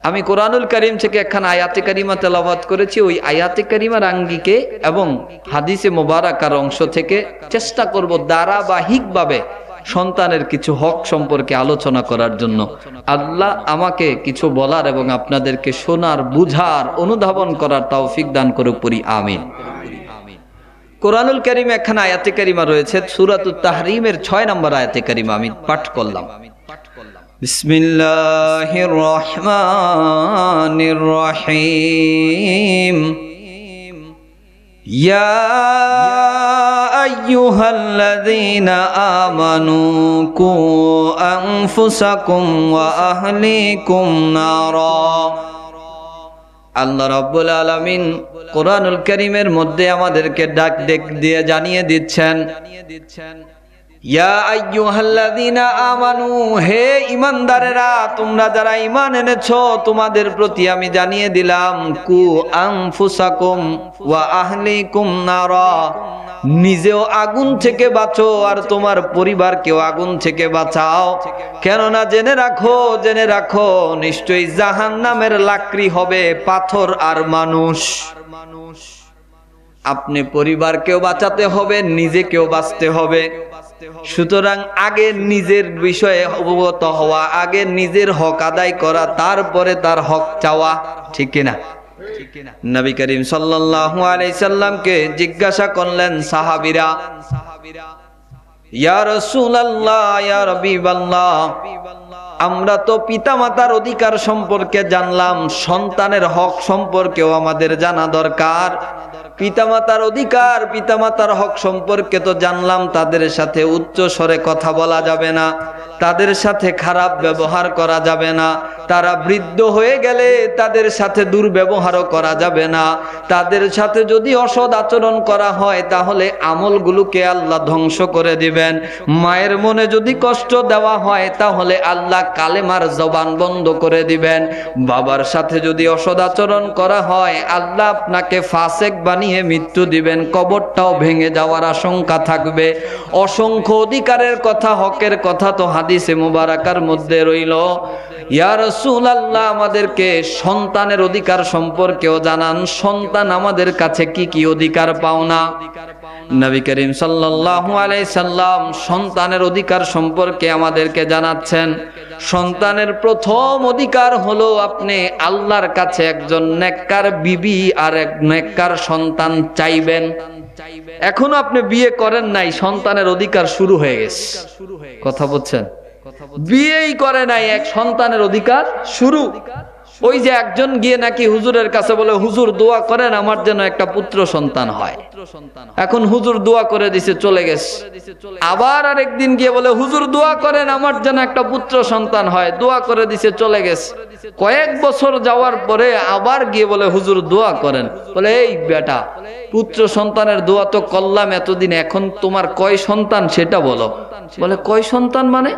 আমি কোরআনুল কারীম থেকে একখানা আয়াতে কারিমা তেলাওয়াত করেছি। ওই আয়াতে কারিমার আঙ্গিকে এবং হাদিসে মোবারকার অংশ থেকে চেষ্টা করব ধারাবাহিকভাবে সন্তানের কিছু হক সম্পর্কে আলোচনা করার জন্য। আল্লাহ আমাকে কিছু বলার এবং আপনাদেরকে শোনার, বুঝার, অনুধাবন করার তৌফিক দান করুক, পড়ি আমিন। কোরআনুল কারীমে একখানা আয়াতে কারিমা রয়েছে, সূরাতুত তাহরিমের 6 নম্বর আয়াতে কারিমা আমি পাঠ করলাম। বিসমিল্লাহির রহমানির রহিম। ইয়া আইয়ুহাল্লাযীনা আমানু কু আনফুসাকুম ওয়া আহলিকুম নারা। আল্লাহ রাব্বুল আলামিন কোরআনুল কারীমের মধ্যে আমাদেরকে ডাক দিয়ে জানিয়ে দিচ্ছেন, ইয়া আইয়ুহাল্লাযীনা আমানু, হে ঈমানদারেরা, তোমরা যারা ঈমান এনেছো, তোমাদের প্রতি আমি জানিয়ে দিলাম, কু আনফুসাকুম ওয়া আহলিকুম নারা, নিজেও আগুন থেকে বাঁচো আর তোমার পরিবারকেও আগুন থেকে বাঁচাও। কেননা জেনে রাখো নিশ্চয়ই জাহান্নামের লাকড়ি হবে পাথর আর মানুষ। আপনি পরিবারকেও বাঁচাতে হবে, নিজেকেও বাঁচতে হবে। সুতরাং আগে নিজের বিষয়ে অবগত হওয়া, আগে নিজের হক আদায় করা, তারপরে তার হক চাওয়া, ঠিক কিনা? নবী করিম সাল্লাল্লাহু আলাইহি সাল্লামকে জিজ্ঞাসা করলেন সাহাবীরা, ইয়া রাসূলুল্লাহ, ইয়া হাবিবাল্লাহ, আমরা তো পিতামাতার অধিকার সম্পর্কে জানলাম, সন্তানের হক সম্পর্কেও আমাদের জানা দরকার। পিতামাতার অধিকার, পিতামাতার হক সম্পর্কে তো জানলাম, তাদের সাথে উচ্চ স্বরে কথা বলা যাবে না, তাদের সাথে খারাপ ব্যবহার করা যাবে না, তারা বৃদ্ধ হয়ে গেলে তাদের সাথে দুর্ব্যবহারও করা যাবে না, তাদের সাথে যদি অসৎ আচরণ করা হয় তাহলে আমলগুলোকে আল্লাহ ধ্বংস করে দিবেন। মায়ের মনে যদি কষ্ট দেওয়া হয় তাহলে আল্লাহ কালেমার জবান বন্ধ করে দিবেন। বাবার সাথে যদি অসৎ আচরণ করা হয় আল্লাহ আপনাকে ফাসেক বানিয়ে মৃত্যু দিবেন, কবরটাও ভেঙে যাওয়ার আশঙ্কা থাকবে। অসংখ্য অধিকারের কথা, হকের কথা তো হাদিসে মুবারাকার মধ্যে রইল। ইয়া রাসূলুল্লাহ, আমাদেরকে সন্তানের অধিকার সম্পর্কেও জানান, সন্তান আমাদের কাছে কি কি অধিকার পাওনা। নবী করিম সাল্লাল্লাহু আলাইহি সাল্লাম সন্তানের অধিকার সম্পর্কে আমাদেরকে জানাচ্ছেন। সন্তানের প্রথম অধিকার হলো আপনি আল্লাহর কাছে একজন নেককার বিবি আর এক নেককার সন্তান চাইবেন। এখনো আপনি বিয়ে করেন নাই, সন্তানের অধিকার শুরু হয়ে গেছে। কথা বলছেন? বিয়েই করে নাই, এক সন্তানের অধিকার শুরু। ওই যে একজন গিয়ে নাকি হুজুরের কাছে বলে, হুজুর দোয়া করেন আমার যেন একটা পুত্র সন্তান হয়। এখন হুজুর দোয়া করে দিছে, চলে গেছে। আবার আরেকদিন গিয়ে বলে, হুজুর দোয়া করেন আমার যেন একটা পুত্র সন্তান হয়, দোয়া করে দিছে, চলে গেছে। কয়েক বছর যাওয়ার পরে আবার গিয়ে বলে, হুজুর দোয়া করেন। বলে, এই বেটা, পুত্র সন্তানের দোয়া তো করলাম এতদিন, এখন তোমার কয় সন্তান সেটা বলো। বলে, কয় সন্তান মানে?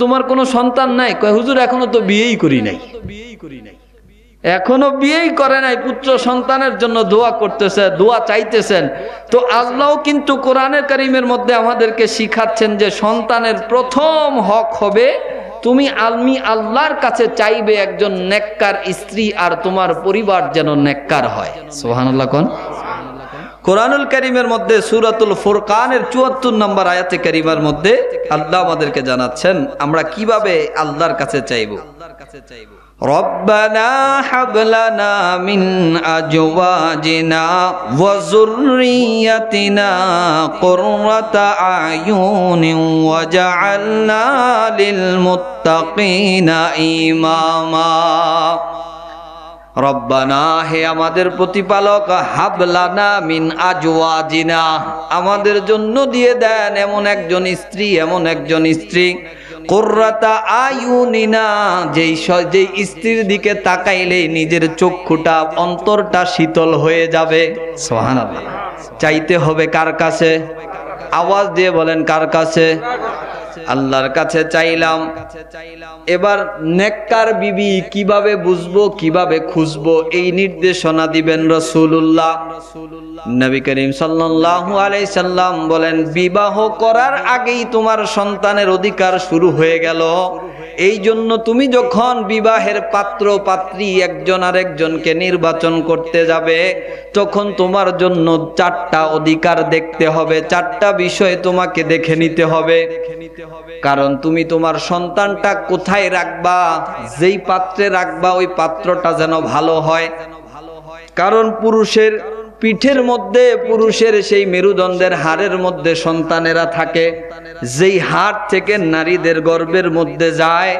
তোমার কোনো সন্তান নাই? কয়, হুজুর এখনো তো বিয়েই করি নাই। এখনো বিয়েই করে নাই, পুত্র সন্তানের জন্য দোয়া করতেছে, দোয়া চাইতেছেন। তো আল্লাহ কিন্তু কোরআনের কারীমের মধ্যে আমাদেরকে শিখাচ্ছেন যে সন্তানের প্রথম হক হবে তুমি আল্লাহর কাছে চাইবে একজন নেককার স্ত্রী, আর তোমার পরিবার যেন নেককার হয়। সুবহানাল্লাহ কোন? কোরআনুল কারীমের মধ্যে সূরাতুল ফুরকানের ৭৪ নম্বর আয়াতে কারীমার মধ্যে আল্লাহ আমাদেরকে জানাচ্ছেন আমরা কিভাবে আল্লাহর কাছে চাইবো। রব্বানা হাব লানা মিন আজওয়াজিনা ওয়া যুররিয়াতিনা কুররাতা আয়ুনিন ওয়াজআলনা লিল মুত্তাকিনা ইমামা। রব্বানা, হে আমাদের প্রতিপালক, হাবলানা মিন আজওয়াজিনা, আমাদের জন্য দিয়ে দেন এমন একজন স্ত্রী, এমন একজন স্ত্রী, কুররাতা আয়ুনিনা, যেই স্ত্রীর দিকে তাকাইলে নিজের চক্ষুটা, অন্তরটা শীতল হয়ে যাবে। সুবহানাল্লাহ। চাইতে হবে কার কাছে? আওয়াজ দিয়ে বলেন, কার কাছে? আল্লাহর কাছে চাইলাম। এবার নেককার বিবি কিভাবে বুঝবো, কিভাবে খুঁজবো, এই নির্দেশনা দিবেন রাসূলুল্লাহ। নবী করিম সাল্লাল্লাহু আলাইহি সাল্লাম বলেন, বিবাহ করার আগেই তোমার সন্তানের অধিকার শুরু হয়ে গেল। এই জন্য তুমি যখন বিবাহের পাত্র পাত্রী একজন আরেকজনকে নির্বাচন করতে যাবে, তখন তোমার জন্য 4টা অধিকার দেখতে হবে, 4টা বিষয় তোমাকে দেখে নিতে হবে। কারণ তুমি তোমার সন্তানটা কোথায় রাখবা, যেই পাত্রে রাখবা ওই পাত্রটা যেন ভালো হয়। কারণ পুরুষের পিঠের মধ্যে, পুরুষের সেই মেরুদণ্ডের হাড়ের মধ্যে সন্তানেরা থাকে, যেই হাড় থেকে নারীদের গর্ভের মধ্যে যায়।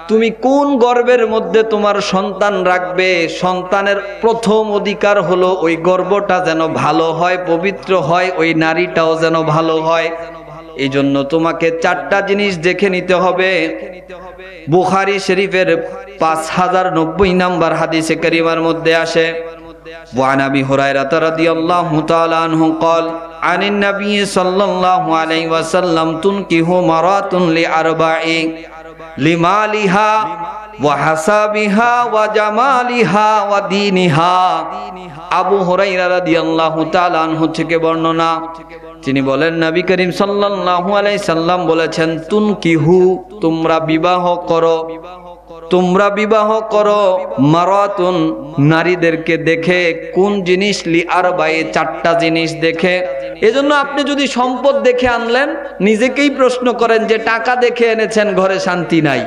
তুমি কোন গর্ভের মধ্যে তোমার সন্তান রাখবে, সন্তানের প্রথম অধিকার হলো ওই গর্ভটা যেন ভালো হয়, পবিত্র হয়, ওই নারীটাও যেন ভালো হয়। এই জন্য তোমাকে 4টা জিনিস দেখে নিতে হবে। বুখারী শরীফের 5090 নম্বর হাদিসে কারিমার মধ্যে আসে, وعن أبي هريرة رضي الله تعالى عنه قال عن النبي صلى الله عليه وسلم تنكح مرأة لأربع لمالها وحسابها وجمالها ودينها। আবু হুরায়রা রাদিয়াল্লাহু তাআলা আনহু থেকে বর্ণনা, তিনি বলেন নবী করিম সাল্লাল্লাহু আলাইহি সাল্লাম বলেছেন, তুনকিহু, তোমরা বিবাহ করো, তোমরা বিবাহ করো মারাতুন, নারীদেরকে দেখে। কোন জিনিস? লি আরবায়ে, 4টা জিনিস দেখে। এজন্য আপনি যদি সম্পদ দেখে আনলেন, নিজেকেই প্রশ্ন করেন যে টাকা দেখে এনেছেন, ঘরে শান্তি নাই।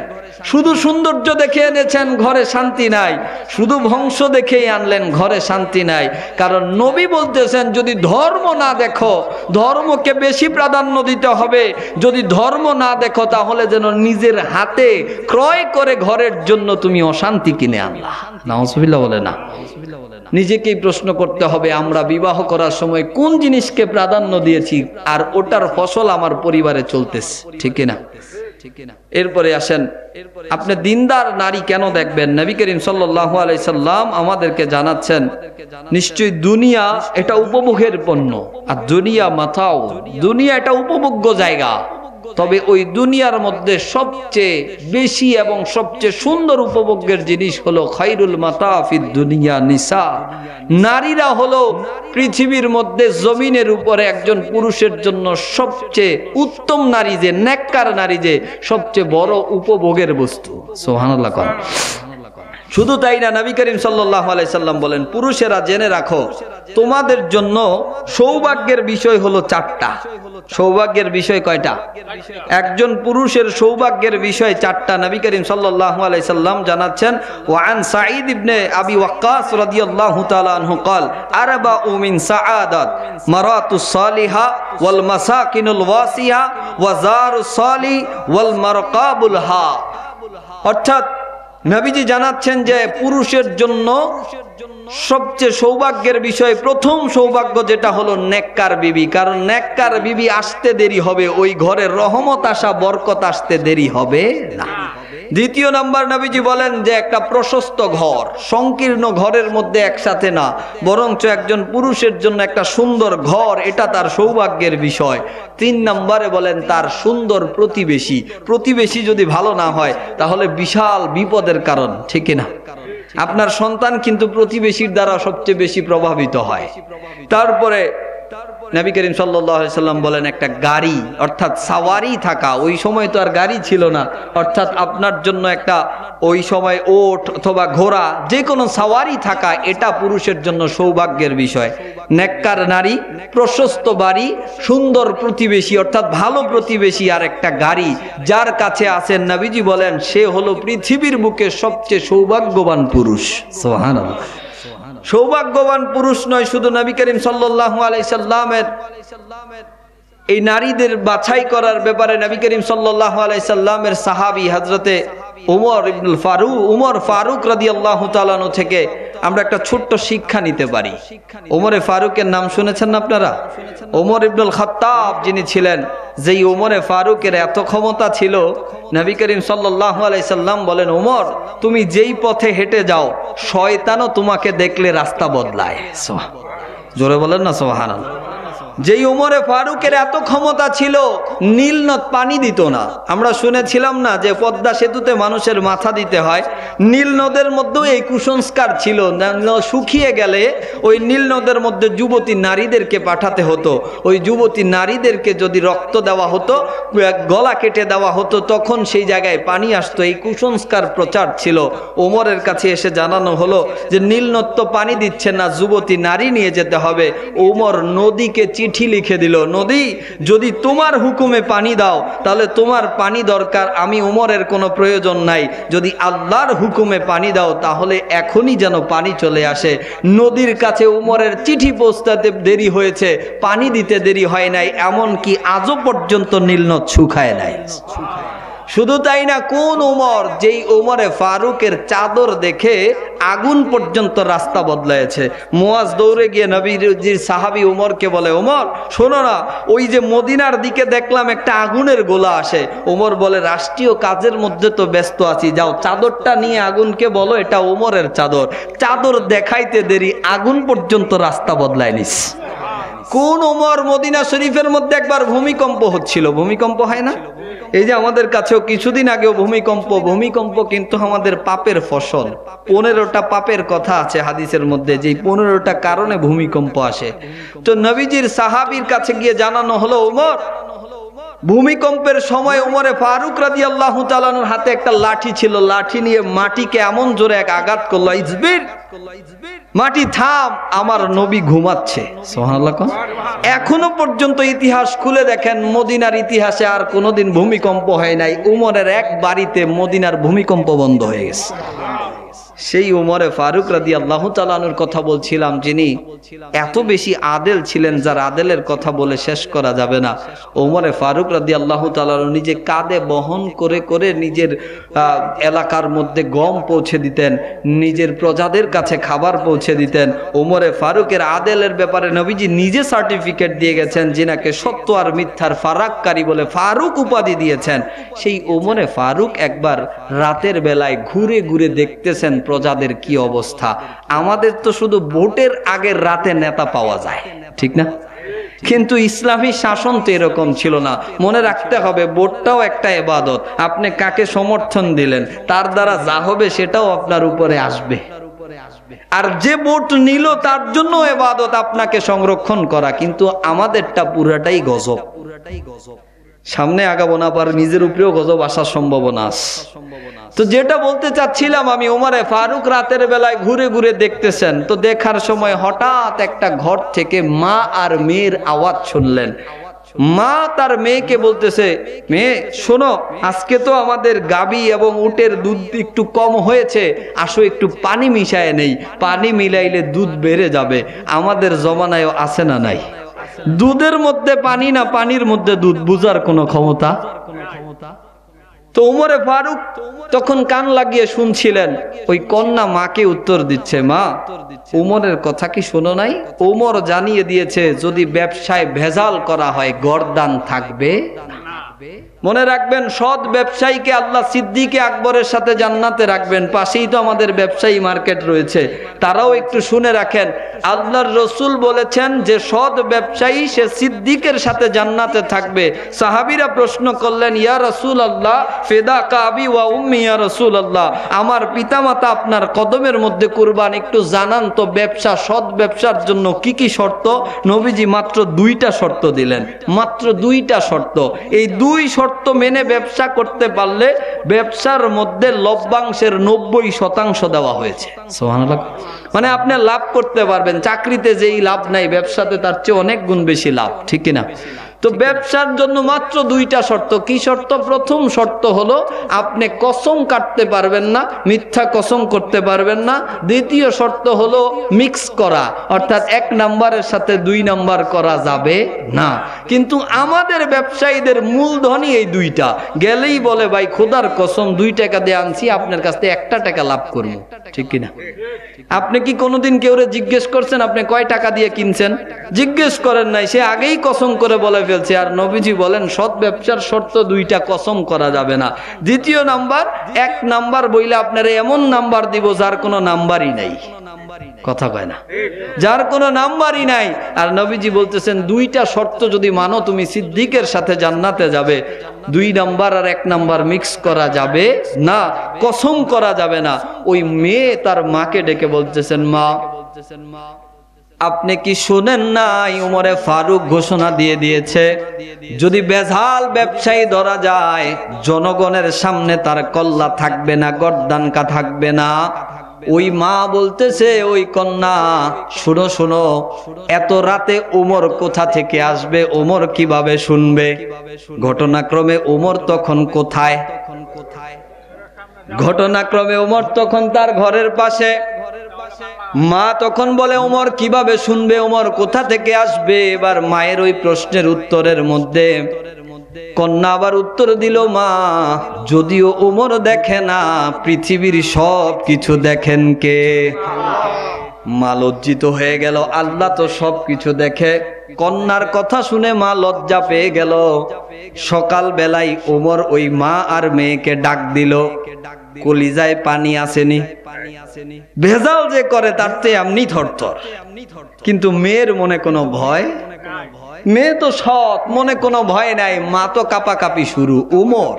শুধু সৌন্দর্য দেখে এনেছেন, ঘরে শান্তি নাই। শুধু বংশ দেখেই আনলেন, ঘরে শান্তি নাই। কারণ নবী বলতেছেন, যদি ধর্ম না দেখো, ধর্মকে বেশি প্রাধান্য দিতে হবে। যদি ধর্ম না দেখো, তাহলে যেন নিজের হাতে ক্রয় করে ঘরের জন্য তুমি অশান্তি কিনে আনলা। নাউজুবিল্লাহ বলে না। নিজেকেই প্রশ্ন করতে হবে, আমরা বিবাহ করার সময় কোন জিনিসকে প্রাধান্য দিয়েছি, আর ওটার ফসল আমার পরিবারে চলতেছে, ঠিক না? এরপরে আসেন, আপনি দিনদার নারী কেন দেখবেন? নবী করিম সাল্লাল্লাহু আলাইহি সাল্লাম আমাদেরকে জানাচ্ছেন, নিশ্চয়ই দুনিয়া এটা উপভোগের পণ্য, আর দুনিয়া মাতাও, দুনিয়া এটা উপভোগ্য জায়গা। তবে ওই দুনিয়ার মধ্যে সবচেয়ে বেশি এবং সবচেয়ে সুন্দর উপভোগের জিনিস হলো খায়রুল মাতা ফিদ দুনিয়া নিসা। নারীরা হলো পৃথিবীর মধ্যে জমিনের উপরে একজন পুরুষের জন্য সবচেয়ে উত্তম নারী, যে নেককার নারী, যে সবচেয়ে বড় উপভোগের বস্তু। সুবহানাল্লাহ। শুধু তাই না, নবী করিম সাল্লাল্লাহু আলাইহি সাল্লাম বলেন, পুরুষেরা জেনে রাখো, তোমাদের জন্য সৌভাগ্যের বিষয় হলো 4টা। সৌভাগ্যের বিষয় কয়টা? একজন পুরুষের সৌভাগ্যের বিষয় 4টা। নবী করিম সাল্লাল্লাহু আলাইহি সাল্লাম জানাচ্ছেন, ওয়ান সাঈদ ইবনে আবি ওয়াক্কাস রাদিয়াল্লাহু তাআলা আনহু قال আরবাউ মিন সাআদাত মারাতুস সালিহা ওয়াল মাসাকিনুল ওয়াসিয়া ওয়া জারুস সালি ওয়াল মারকাবুল হা। অর্থাৎ নবীজি জানাচ্ছেন যে পুরুষের জন্য সবচেয়ে সৌভাগ্যের বিষয়, প্রথম সৌভাগ্য যেটা হলো নেককার বিবি। কারণ নেককার বিবি আসতে দেরি হবে, ওই ঘরের রহমত আসা, বরকত আসতে দেরি হবে না। দ্বিতীয় নাম্বার, নবীজি বলেন যে একটা প্রশস্ত ঘর, সংকীর্ণ ঘরের মধ্যে একসাথে না, বরঞ্চ একজন পুরুষের জন্য একটা সুন্দর ঘর, এটা তার সৌভাগ্যের বিষয়। 3 নম্বরে বলেন তার সুন্দর প্রতিবেশী। প্রতিবেশী যদি ভালো না হয়, তাহলে বিশাল বিপদের কারণ, ঠিক না? আপনার সন্তান কিন্তু প্রতিবেশীর দ্বারা সবচেয়ে বেশি প্রভাবিত হয়। তারপরে নবী করিম সাল্লাল্লাহু আলাইহি সাল্লাম বলেন একটা গাড়ি, অর্থাৎ সাওয়ারি থাকা। ওই সময় তো আর গাড়ি ছিল না, অর্থাৎ আপনার জন্য একটা ওই সময় ওট অথবা ঘোড়া, যে কোনো সাওয়ারি থাকা, এটা পুরুষের জন্য সৌভাগ্যের বিষয়। নেককার নারী, প্রশস্ত বাড়ি, সুন্দর প্রতিবেশী, অর্থাৎ ভালো প্রতিবেশী, আর একটা গাড়ি যার কাছে আছেন, নবীজি বলেন সে হলো পৃথিবীর বুকে সবচেয়ে সৌভাগ্যবান পুরুষ। সুবহানাল্লাহ। সৌভাগ্যবান পুরুষ নয় শুধু, নবী করিম সাল্লাল্লাহু আলাইহি সাল্লামের এই নারীদের বাছাই করার ব্যাপারে নবী করিম সাল্লাল্লাহু আলাইহি সাল্লামের সাহাবী হযরতে উমর ফারুক রাদিয়াল্লাহু তাআলা আনহু থেকে আমরা একটা ছোট্ট শিক্ষা নিতে পারি। ওমরে ফারুকের নাম শুনেছেন আপনারা? ওমর ইবনুল খাত্তাব যিনি ছিলেন, যেই ওমরে ফারুকের এত ক্ষমতা ছিল, নবী করিম সাল্লাল্লাহু আলাইহি সাল্লাম বলেন, ওমর তুমি যেই পথে হেঁটে যাও, শয়তানও তোমাকে দেখলে রাস্তা বদলায়। জোরে বলেন না সুবহানাল্লাহ। যেই ওমরে ফারুকের এত ক্ষমতা ছিল, নীল নদ পানি দিত না। আমরা শুনেছিলাম না যে পদ্মা সেতুতে মানুষের মাথা দিতে হয়, নীল নদের মধ্যেও এই কুসংস্কার ছিল। শুকিয়ে গেলে ওই নীল নদের মধ্যে যুবতী নারীদেরকে পাঠাতে হতো, ওই যুবতী নারীদেরকে যদি রক্ত দেওয়া হতো, গলা কেটে দেওয়া হতো, তখন সেই জায়গায় পানি আসতো। এই কুসংস্কার প্রচার ছিল। ওমরের কাছে এসে জানানো হলো যে নীল নদ তো পানি দিচ্ছে না, যুবতী নারী নিয়ে যেতে হবে। ওমর নদীকে চিঠি লিখে দিল, নদী যদি তোমার হুকুমে পানি দাও তাহলে তোমার পানি দরকার, আমি ওমরের কোনো প্রয়োজন নাই। যদি আল্লাহর হুকুমে পানি দাও তাহলে এখনই যেন পানি চলে আসে। নদীর কাছে ওমরের চিঠি পৌঁছাতে দেরি হয়েছে, পানি দিতে দেরি হয় নাই, এমনকি আজও পর্যন্ত নীলনদ শুকায় নাই। শুধু তাই না, কোন ওমর, যেই ওমরে ফারুকের চাদর দেখে আগুন পর্যন্ত রাস্তা বদলায়েছে। মুয়াজ দৌড়ে গিয়ে নবীজির সাহাবী ওমরকে বলে, ওমর শোনো না, ওই যে মদিনার দিকে দেখলাম একটা আগুনের গোলা আসে। ওমর বলে, রাষ্ট্রীয় কাজের মধ্যে তো ব্যস্ত আছি, যাও চাদরটা নিয়ে আগুনকে বলো এটা ওমরের চাদর। চাদর দেখাইতে দেরি, আগুন পর্যন্ত রাস্তা বদলায় নিস। কোন ওমর? মদিনা শরীফের মধ্যে একবার ভূমিকম্প হচ্ছিল, ভূমিকম্প হয় না? এই যে আমাদের কাছেও কিছুদিন আগেও ভূমিকম্প। ভূমিকম্প কিন্তু আমাদের পাপের ফসল। 15টা পাপের কথা আছে হাদিসের মধ্যে, যে 15টা কারণে ভূমিকম্প আসে। তো নবীজির সাহাবীর কাছে গিয়ে জানানো হলো, ওমর ভূমিকম্পের সময় ওমরে ফারুক রাদিয়াল্লাহু তাআলা আনহুর হাতে একটা লাঠি ছিল, লাঠি নিয়ে মাটিকে এমন জোরে এক আঘাত করলো, ইজবির, মাটি থাম, আমার নবী ঘুমাচ্ছে। সুবহানাল্লাহ। এখনো পর্যন্ত ইতিহাস খুলে দেখেন, মদিনার ইতিহাসে আর কোনোদিন ভূমিকম্প হয় নাই। উমরের এক বাড়িতে মদিনার ভূমিকম্প বন্ধ হয়ে গেছে। সেই উমরে ফারুক রাদিয়াল্লাহু তাআলা আনহুর কথা বলছিলাম, যিনি এত বেশি আদেল ছিলেন, যার আদেলের কথা বলে শেষ করা যাবে না। উমরে ফারুক রাদিয়াল্লাহু তাআলা আনহু নিজে কাঁধে বহন করে করে নিজের এলাকার মধ্যে গম পৌঁছে দিতেন, নিজের প্রজাদের কাছে খাবার পৌঁছে দিতেন। উমরে ফারুকের আদেলের ব্যাপারে নবীজি নিজে সার্টিফিকেট দিয়ে গেছেন, যিনাকে সত্য আর মিথ্যার ফারাককারী বলে ফারুক উপাধি দিয়েছেন। সেই উমরে ফারুক একবার রাতের বেলায় ঘুরে ঘুরে দেখতেছেন প্রজাদের কি অবস্থা। আমাদের তো শুধু ভোটের আগের রাতে নেতা পাওয়া যায়, ঠিক না? কিন্তু ইসলামী শাসন তো এরকম ছিল না। মনে রাখতে হবে, ভোটটাও একটা ইবাদত। আপনি কাকে সমর্থন দিলেন, তার দ্বারা যা হবে সেটাও আপনার উপরে আসবে। আর যে ভোট নিল তার জন্য ইবাদত আপনাকে সংরক্ষণ করা। কিন্তু আমাদেরটা পুরাটাই গজব। সামনে আগাবো না, পার নিজের উপরেও গজব আসার সম্ভাবনা আছে। তো যেটা বলতে চাচ্ছিলাম আমি, ওমরে ফারুক রাতের বেলায় ঘুরে ঘুরে দেখতেছেন। তো দেখার সময় হঠাৎ একটা ঘর থেকে মা আর মেয়ের আওয়াজ শুনলেন। মা তার মেয়েকে বলতেছে, মেয়ে শোনো, আজকে তো আমাদের গাবি এবং উটের দুধ একটু কম হয়েছে, আসো একটু পানি মিশায় নেই, পানি মিলাইলে দুধ বেড়ে যাবে। আমাদের জমানায়ও আছে না নাই? দুধের মধ্যে পানি না পানির মধ্যে দুধ, বুঝার কোনো ক্ষমতা। তো ওমরে ফারুক তখন কান লাগিয়ে শুনছিলেন। ওই কন্যা মাকে উত্তর দিচ্ছে, মা ওমরের কথা কি শোনো নাই? ওমর জানিয়ে দিয়েছে যদি ব্যবসায় ভেজাল করা হয় গর্দান থাকবে। মনে রাখবেন, সৎ ব্যবসায়ীকে আল্লাহ সিদ্দিকে আকবরের সাথে জান্নাতে রাখবেন। পাশেই তো আমাদের ব্যবসায়ী মার্কেট রয়েছে, তারাও একটু শুনে রাখেন। আল্লাহর রসুল বলেছেন যে সৎ ব্যবসায়ী সে সিদ্দিকের সাথে জান্নাতে থাকবে। সাহাবীরা প্রশ্ন করলেন, ইয়া রাসূলুল্লাহ ফিদা কাবি ওয়া উম্মি, ইয়া রাসূলুল্লাহ আমার পিতামাতা আপনার কদমের মধ্যে কুরবান, একটু জানান তো ব্যবসা, সৎ ব্যবসার জন্য কি কি শর্ত? নবীজি মাত্র 2টা শর্ত দিলেন, মাত্র 2টা শর্ত। এই 2 শর্ত মেনে ব্যবসা করতে পারলে ব্যবসার মধ্যে লভ্যাংশের 90% দেওয়া হয়েছে। সুবহানাল্লাহ। মানে আপনি লাভ করতে পারবেন। চাকরিতে যেই লাভ নাই, ব্যবসাতে তার চেয়ে অনেক গুণ বেশি লাভ, ঠিক কিনা? তো ব্যবসার জন্য মাত্র 2টা শর্ত। কি শর্ত? প্রথম শর্ত হলো আপনি কসম কাটতে পারবেন না, মিথ্যা কসম করতে পারবেন না। দ্বিতীয় শর্ত হলো মিক্স করা, অর্থাৎ 1 নাম্বারের সাথে 2 নাম্বার করা যাবে না। কিন্তু আমাদের ব্যবসায়ীদের মূলধনই এই 2টা। গেলেই বলে, ভাই খোদার কসম 2 টাকা দিয়ে আনছি, আপনার কাছ থেকে 1 টাকা লাভ করবো, ঠিক কিনা? আপনি কি কোনোদিন কেউরে জিজ্ঞেস করছেন আপনি কয় টাকা দিয়ে কিনছেন? জিজ্ঞেস করেন নাই, সে আগেই কসম করে বলে ফেলছে। আর নবীজি বলেন সৎ ব্যবসার শর্ত দুইটা, কসম করা যাবে না। দ্বিতীয় নাম্বার, এক নাম্বার বইলে আপনারা এমন নাম্বার দিব যার কোনো নাম্বারই নাই। কথা কয় না, যার কোনো নাম্বারই নাই। আর নবীজি বলতেছেন দুইটা শর্ত যদি মানো তুমি সিদ্দিকের সাথে জান্নাতে যাবে। 2 নাম্বার আর 1 নাম্বার মিক্স করা যাবে না, কসম করা যাবে না। ওই মেয়ে তার মাকে ডেকে বলতেছেন, মা আপনি কি শুনেন নাই উমরে ফারুক ঘোষণা দিয়ে দিয়েছে যদি বেজাল ব্যবসায়ী ধরা যায় জনগণের সামনে তার কল্লা থাকবে না, গর্দানকা থাকবে না। ওই মা বলতেছে, ওই কন্যা শুনো শুনো, এত রাতে ওমর কোথা থেকে আসবে, ওমর কিভাবে শুনবে? ঘটনাক্রমে ওমর তখন কোথায়? ঘটনাক্রমে ওমর তখন তার ঘরের পাশে। মা তখন বলে ওমর কিভাবে শুনবে, ওমর কোথা থেকে আসবে? এবার মায়ের ওই প্রশ্নের উত্তরের মধ্যে কন্যা আবার উত্তর দিল, মা যদিও ওমর দেখে না, পৃথিবীর সব কিছু দেখেন কে? মা লজ্জিত হয়ে গেল, আল্লাহ তো সব কিছু দেখে। কন্যার কথা শুনে মা লজ্জা পেয়ে গেল। সকাল বেলায় ওমর ওই মা আর মেয়েকে ডাক দিল। কলিজায় পানি আসেনি, ভেজাল যে করে তার চেয়ে এমনি থরথর। কিন্তু মেয়ের মনে কোনো ভয়, মেয়ে তো সৎ, মনে কোনো ভয় নাই। মা তো কাঁপাকাঁপি শুরু। ওমর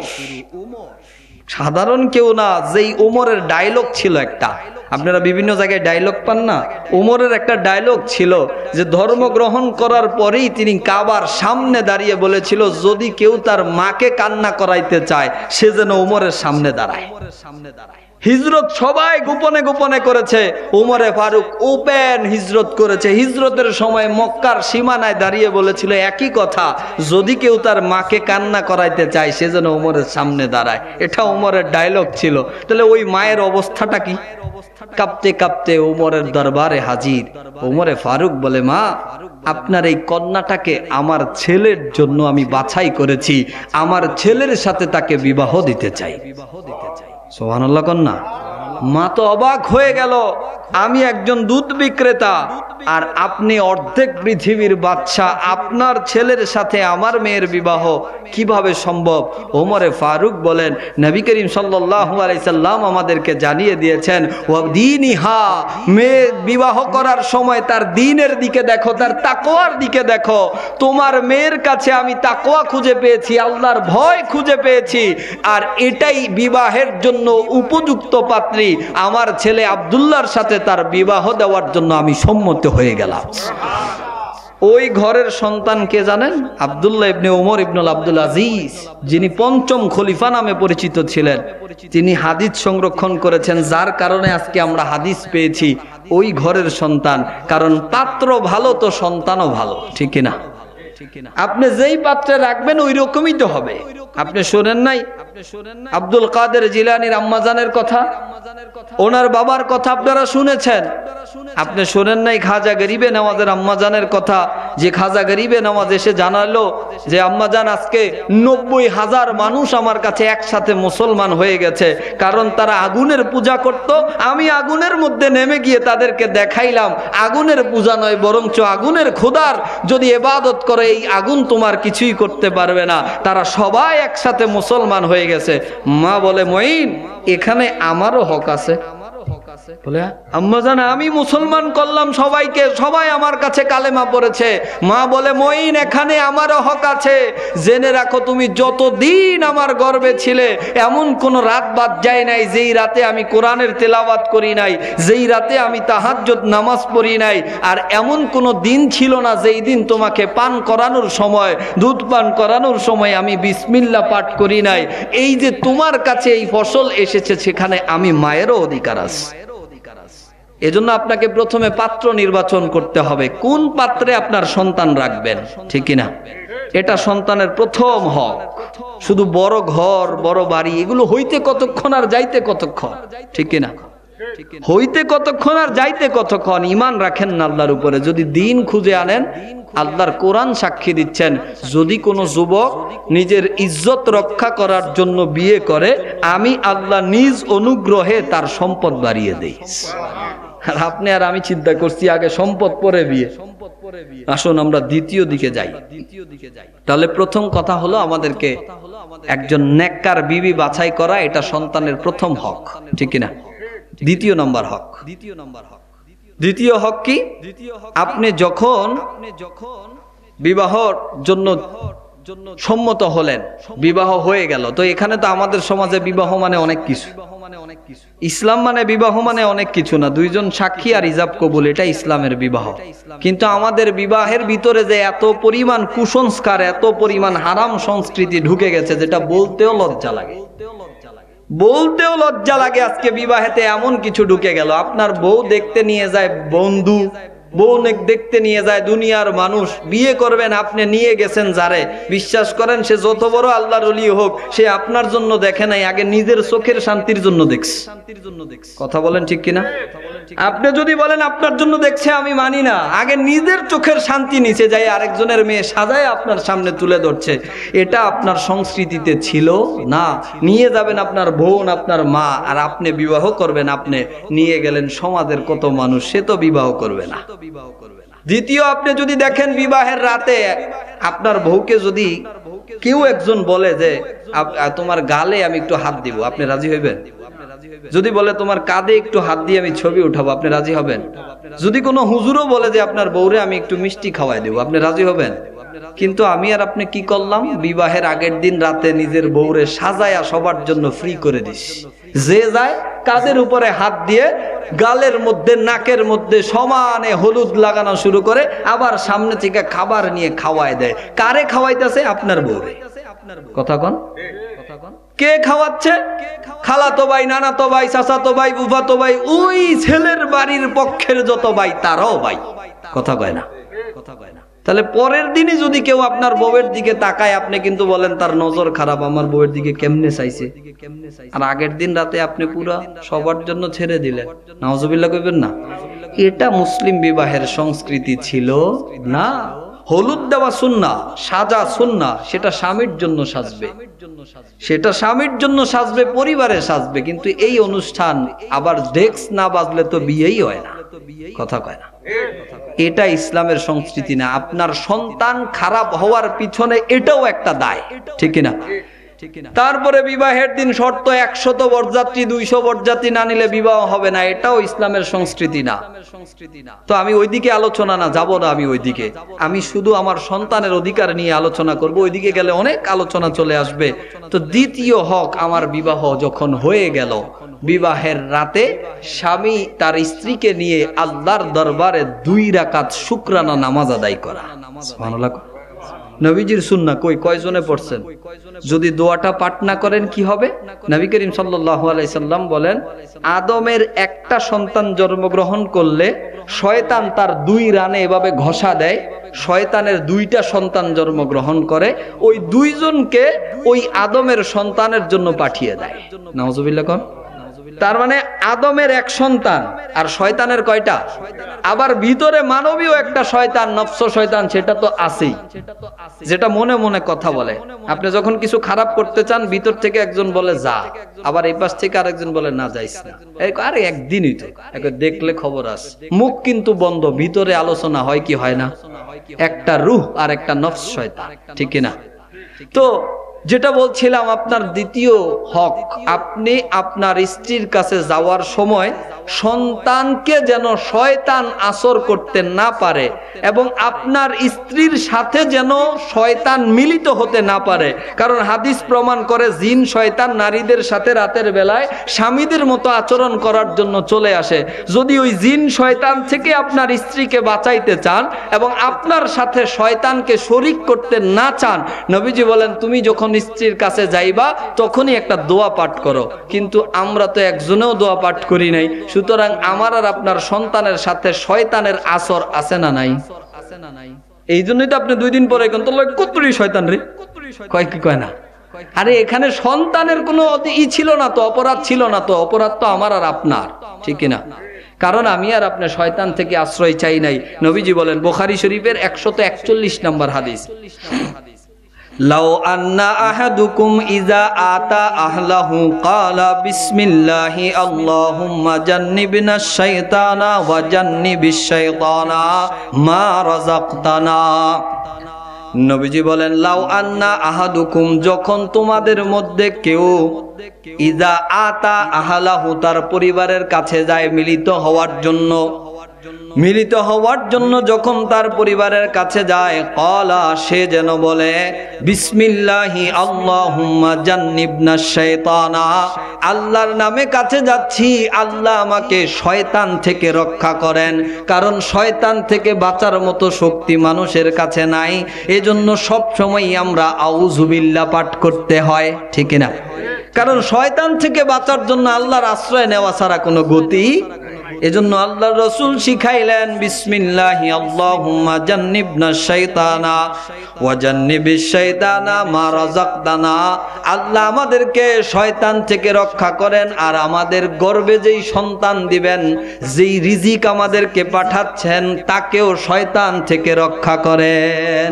সাধারণ কেউ না, যেই ওমরের ডায়লগ ছিল একটা, আপনারা বিভিন্ন জায়গায় ডায়লগ পান না, ওমরের একটা ডায়লগ ছিল যে ধর্ম গ্রহণ করার পরেই তিনি কাবার সামনে দাঁড়িয়ে বলেছিল যদি কেউ তার মাকে কান্না করাইতে চায় সে যেন ওমরের সামনে দাঁড়ায়। হিজরত সবাই গোপনে গোপনে করেছে, ওমরে ফারুক ওপেন হিজরত করেছে। হিজরতের সময় মক্কার সীমানায় দাঁড়িয়ে বলেছিল একই কথা, যদি কেউ তার মাকে কান্না করাইতে চায় সে যেন ওমরের সামনে দাঁড়ায়। এটা ওমরের ডায়লগ ছিল। তাহলে ওই মায়ের অবস্থাটা কি? কাঁপতে কাঁপতে ওমরের দরবারে হাজির। ওমরে ফারুক বলে, মা আপনার এই কন্যাটাকে আমার ছেলের জন্য আমি বাছাই করেছি, আমার ছেলের সাথে তাকে বিবাহ দিতে চাই। সুবহানাল্লাহ কন্যা। মা তো অবাক হয়ে গেল, আমি একজন দুধ বিক্রেতা আর আপনি অর্ধেক পৃথিবীর বাদশা, আপনার ছেলের সাথে আমার মেয়ের বিবাহ কিভাবে সম্ভব? ওমরে ফারুক বলেন, নবী করিম সাল্লাল্লাহু আলাইহি সাল্লাম আমাদেরকে জানিয়ে দিয়েছেন, ওয়াদিনিহা, মেয়ে বিবাহ করার সময় তার দ্বীনের দিকে দেখো, তার তাকওয়ার দিকে দেখো। তোমার মেয়ের কাছে আমি তাকওয়া খুঁজে পেয়েছি, আল্লাহর ভয় খুঁজে পেয়েছি, আর এটাই বিবাহের জন্য উপযুক্ত পাত্রী। আমার ছেলে আব্দুল্লাহর সাথে তার বিবাহ দেওয়ার জন্য আমি সম্মত হয়ে গেলাম। ওই ঘরের সন্তান কে জানেন? আব্দুল্লাহ ইবনে ওমর ইবনুল আব্দুল আজিজ, যিনি পঞ্চম খলিফা নামে পরিচিত ছিলেন। তিনি হাদিস সংরক্ষণ করেছেন, যার কারণে আজকে আমরা হাদিস পেয়েছি। ওই ঘরের সন্তান, কারণ পাত্র ভালো তো সন্তানও ভালো, ঠিক কিনা? আপনি যেই পাত্রে রাখবেন ওই রকমই তো হবে। আপনি শোনেন নাই আব্দুল কাদের জিলানীর আম্মাজানের কথা, ওনার বাবার কথা আপনারা শুনেছেন। আপনি শোনেন নাই খাজা গরিবে নওয়াজের আম্মাজানের কথা, যে খাজা গরিবে নওয়াজ এসে জানালো যে আম্মাজান আজকে 90,000 মানুষ আমার কাছে একসাথে মুসলমান হয়ে গেছে, কারণ তারা আগুনের পূজা করত। আমি আগুনের মধ্যে নেমে গিয়ে তাদেরকে দেখাইলাম আগুনের পূজা নয়, বরঞ্চ আগুনের খোদার যদি ইবাদত করে এই আগুন তোমার কিছুই করতে পারবে না। তারা সবাই একসাথে মুসলমান হয়ে গেছে। মা বলে, মঈন এখানে আমারও হক আছে। বলে, আম্মাজান আমি মুসলমান করলাম সবাইকে, সবাই আমার কাছে কালেমা পড়েছে। মা বলে, মঈন এখানে আমারও হক আছে। জেনে রাখো তুমি যতদিন আমার গর্ভে ছিলে এমন কোন রাত বাদ যায় নাই যেই রাতে আমি কোরআনের তেলাওয়াত করি নাই, যেই রাতে আমি তাহাজ্জুদ নামাজ পড়ি নাই, আর এমন কোন দিন ছিল না যেই দিন তোমাকে পান করানোর সময়, দুধ পান করানোর সময় আমি বিসমিল্লাহ পাঠ করি নাই। এই যে তোমার কাছে এই ফসল এসেছে, সেখানে আমি মায়েরও অধিকার আছে। এজন্য আপনাকে প্রথমে পাত্র নির্বাচন করতে হবে, কোন পাত্রে আপনার সন্তান রাখবেন, ঠিক কিনা? এটা সন্তানের প্রথম হক। শুধু বড় ঘর বড় বাড়ি এগুলো হইতে কতক্ষণ আর যাইতে কতক্ষণ, ঠিক কিনা? হইতে কতক্ষণ আর যাইতে কতক্ষণ। ঈমান রাখেন না আল্লাহর উপরে, যদি দ্বীন খুঁজে আনেন, আল্লাহর কোরআন সাক্ষী দিচ্ছেন, যদি কোনো যুবক নিজের ইজ্জত রক্ষা করার জন্য বিয়ে করে, আমি আল্লাহ নিজ অনুগ্রহে তার সম্পদ বাড়িয়ে দেই। আর আপনি আর আমি চিন্তা করছি আগে সম্পদ পরে বিয়ে। আসুন আমরা দ্বিতীয় দিকে যাই। তাহলে প্রথম কথা হলো আমাদেরকে একজন নেককার বিবি বাছাই করা, এটা সন্তানের প্রথম হক, ঠিক কিনা? দ্বিতীয় নম্বর হক। দ্বিতীয় হক কি? আপনি যখন বিবাহর জন্য সম্মত হলেন, বিবাহ হয়ে গেল, তো এখানে তো আমাদের সমাজে বিবাহ মানে অনেক কিছু, ইসলাম মানে বিবাহ মানে অনেক কিছু না, দুইজন সাক্ষী আর ইজাব কবুল, এটা ইসলামের বিবাহ। কিন্তু আমাদের বিবাহের ভিতরে যে এত পরিমাণ কুসংস্কার, এত পরিমাণ হারাম সংস্কৃতি ঢুকে গেছে, যেটা বলতেও লজ্জা লাগে, বলতেও লজ্জা লাগে। আজকে বিবাহেতে এমন কিছু ঢুকে গেল, আপনার বউ দেখতে নিয়ে যায় বন্ধু, বউ দেখতে নিয়ে যায় দুনিয়ার মানুষ, বিয়ে করবেন আপনি নিয়ে গেছেন যারে, বিশ্বাস করেন সে যত বড় আল্লাহর ওলি হোক, সে আপনার জন্য দেখে নাই, আগে নিজের চোখের শান্তির জন্য দেখছে। কথা বলেন ঠিক কিনা? আপনি যদি বলেন আপনার জন্য দেখছে, আমি মানি না, আগে নিজের চোখের শান্তি নিচে যায় আরেকজনের মেয়ে সাজায় আপনার সামনে তুলে ধরছে, এটা আপনার সংস্কৃতিতে ছিল না। নিয়ে যাবেন আপনার বোন, আপনার মা, আর আপনি বিবাহ করবেন, আপনি নিয়ে গেলেন সমাজের কত মানুষ, সে তো বিবাহ করবে না। দ্বিতীয়, আপনি যদি দেখেন বিবাহের রাতে আপনার বউকে যদি কেউ একজন বলে যে তোমার গালে আমি একটু হাত দিব, আপনি রাজি হইবেন? যদি বলে তোমার কাঁধে একটু হাত দিয়ে আমি ছবি উঠাবো, আপনি রাজি হবেন? যদি কোনো হুজুরও বলে যে আপনার বউরে আমি একটু মিষ্টি খাওয়াই দেবো, আপনি রাজি হবেন? কিন্তু আমি আর আপনি কি করলাম? বিবাহের আগের দিন রাতে নিজের বউরে সাজায়া সবার জন্য ফ্রি করে দিস। যে যায় কাঁধের উপরে হাত দিয়ে গালের মধ্যে নাকের মধ্যে সমানে হলুদ লাগানো শুরু করে, আবার সামনে থেকে খাবার নিয়ে খাওয়ায় দেয়। কারে খাওয়াইতেছে? আপনার বউরে। কথা কন? কে খাওয়াচ্ছে? খালাতো ভাই, নানাতো ভাই, চাচাতো ভাই, ফুফাতো ভাই, ওই ছেলের বাড়ির পক্ষের যত ভাই তারাও ভাই। কথা কয় না? তাহলে পরের দিনই যদি কেউ আপনার বউয়ের দিকে তাকায়, আপনি কিন্তু বলেন তার নজর খারাপ, আমার বউয়ের দিকে কেমনে চাইছে। আর আগের দিন রাতে আপনি পুরা সবার জন্য ছেড়ে দিলেন, নাউজুবিল্লাহ কইবেন না? এটা মুসলিম বিবাহের সংস্কৃতি ছিল না। হলুদ দেওয়া সুন্নাহ, সাজা সুন্নাহ, সেটা স্বামীর জন্য সাজবে, সেটা স্বামীর জন্য সাজবে, পরিবারে সাজবে। কিন্তু এই অনুষ্ঠান আবার ডেক্স না বাজলে তো বিয়েই হয় না। কথা কয় না? এটা ইসলামের সংস্কৃতি না। আপনার সন্তান খারাপ হওয়ার পিছনে এটাও একটা দায়, ঠিক কিনা? তারপরে বিবাহের দিন শর্ত 100 বরযাত্রী, 200 বরযাত্রী না নিলে বিবাহ হবে না, এটাও ইসলামের সংস্কৃতি না। তো আমি ওইদিকে আলোচনা না, যাব না আমি ওইদিকে। আমি শুধু আমার সন্তানের অধিকার নিয়ে আলোচনা করব, ওইদিকে গেলে অনেক আলোচনা চলে আসবে। তো দ্বিতীয় হক, আমার বিবাহ যখন হয়ে গেল, বিবাহের রাতে স্বামী তার স্ত্রীকে নিয়ে আল্লাহর দরবারে 2 রাকাত শুকরানা নামাজ আদায় করা। সুবহানাল্লাহ। নবীজির সুন্নাহ কয়জনে পড়ছেন? যদি দোয়াটা পাঠ না করেন কি হবে? নবী করিম সাল্লাল্লাহু আলাইহি সাল্লাম বলেন, আদমের একটা সন্তান জন্মগ্রহণ করলে শয়তান তার 2 রানে এভাবে ঘষা দেয়, শয়তানের 2টা সন্তান জন্মগ্রহণ করে, ওই 2 জনকে ওই আদমের সন্তানের জন্য পাঠিয়ে দেয়। নাউজুবিল্লাহ কোন? তার মানে আদমের 1 সন্তান আর শয়তানের কয়টা? আবার ভিতরে মানবীয় একটা শয়তান, নফস শয়তান, সেটা তো আছেই, যেটা মনে মনে কথা বলে। আপনি যখন কিছু খারাপ করতে চান, ভিতর থেকে একজন বলে যা, আবার এই পাশ থেকে আরেকজন বলে না যাইস না। আরে একদিনই তো, দেখলে খবর আছে, মুখ কিন্তু বন্ধ, ভিতরে আলোচনা হয় কি হয় না? একটা রূহ আর একটা নফস শয়তান, ঠিক কিনা? তো যেটা বলছিলাম, আপনার দ্বিতীয় হক, আপনি আপনার স্ত্রীর কাছে যাওয়ার সময় সন্তানকে যেন শয়তান আসর করতে না পারে, এবং আপনার স্ত্রীর সাথে যেন শয়তান মিলিত হতে না পারে। কারণ হাদিস প্রমাণ করে, জিন শয়তান নারীদের সাথে রাতের বেলায় স্বামীদের মতো আচরণ করার জন্য চলে আসে। যদি ওই জিন শয়তান থেকে আপনার স্ত্রীকে বাঁচাইতে চান এবং আপনার সাথে শয়তানকে শরীক করতে না চান, নবীজি বলেন, তুমি যখন স্ত্রীর কাছে যাইবা তখনই একটা দোয়া পাঠ করো। কিন্তু আমরা তো একজনেও দোয়া পাঠ করি নাই, সুতরাং আমার আর আপনার সন্তানের সাথে শয়তানের আসর আছে না নাই? এই জন্যই তো আপনি 2 দিন পরে কতরি শয়তান রে কয়, কি কয় না? আরে এখানে সন্তানের কোনো ছিল না তো, অপরাধ ছিল না তো, অপরাধ তো আমার আর আপনার, ঠিক কিনা? কারণ আমি আর আপনি শয়তান থেকে আশ্রয় চাই নাই। নবীজি বলেন, বুখারী শরীফের 141 নম্বর হাদিস, লাউ আন্না আহাদুকুম ইযা আতা আহলাহু ক্বালা বিসমিল্লাহি আল্লাহুম্মা জান্নিবনাশ শাইতানা ওয়া জান্নিবিশ শাইতানা মা রাযাকতানা। নবীজি বলেন, লাউ আন্না আহাদুকুম, যখন তোমাদের মধ্যে কেউ ইযা আতা আহলাহু, তার পরিবারের কাছে যায় মিলিত হওয়ার জন্য যখন তার পরিবারের কাছে যায়, ক্বালা, সে যেন বলে, বিসমিল্লাহি আল্লাহুম্মা জান্নিবনাশ শাইতানা, আল্লাহর নামে কাছে যাচ্ছি, আল্লাহ আমাকে শয়তান থেকে রক্ষা করেন। কারণ শয়তান থেকে বাঁচার মতো শক্তি মানুষের কাছে নাই, এজন্য সব সময় আমরা আউযুবিল্লাহ পাঠ করতে হয়, ঠিক না? কারণ শয়তান থেকে বাঁচার জন্য আল্লাহর আশ্রয় নেওয়া ছাড়া কোনো গতি। এজন্য আল্লাহর রাসূল শিখাইলেন, বিসমিল্লাহি আল্লাহুম্মা জান্নিবনাশ শাইতানা ওয়া জান্নিবিশ শাইতানা মা রাযাকতানা। আল্লাহ আমাদেরকে শয়তান থেকে রক্ষা করেন, আর আমাদের গর্ভে যেই সন্তান দিবেন, যেই রিজিক আমাদেরকে পাঠাচ্ছেন, তাকেও শয়তান থেকে রক্ষা করেন।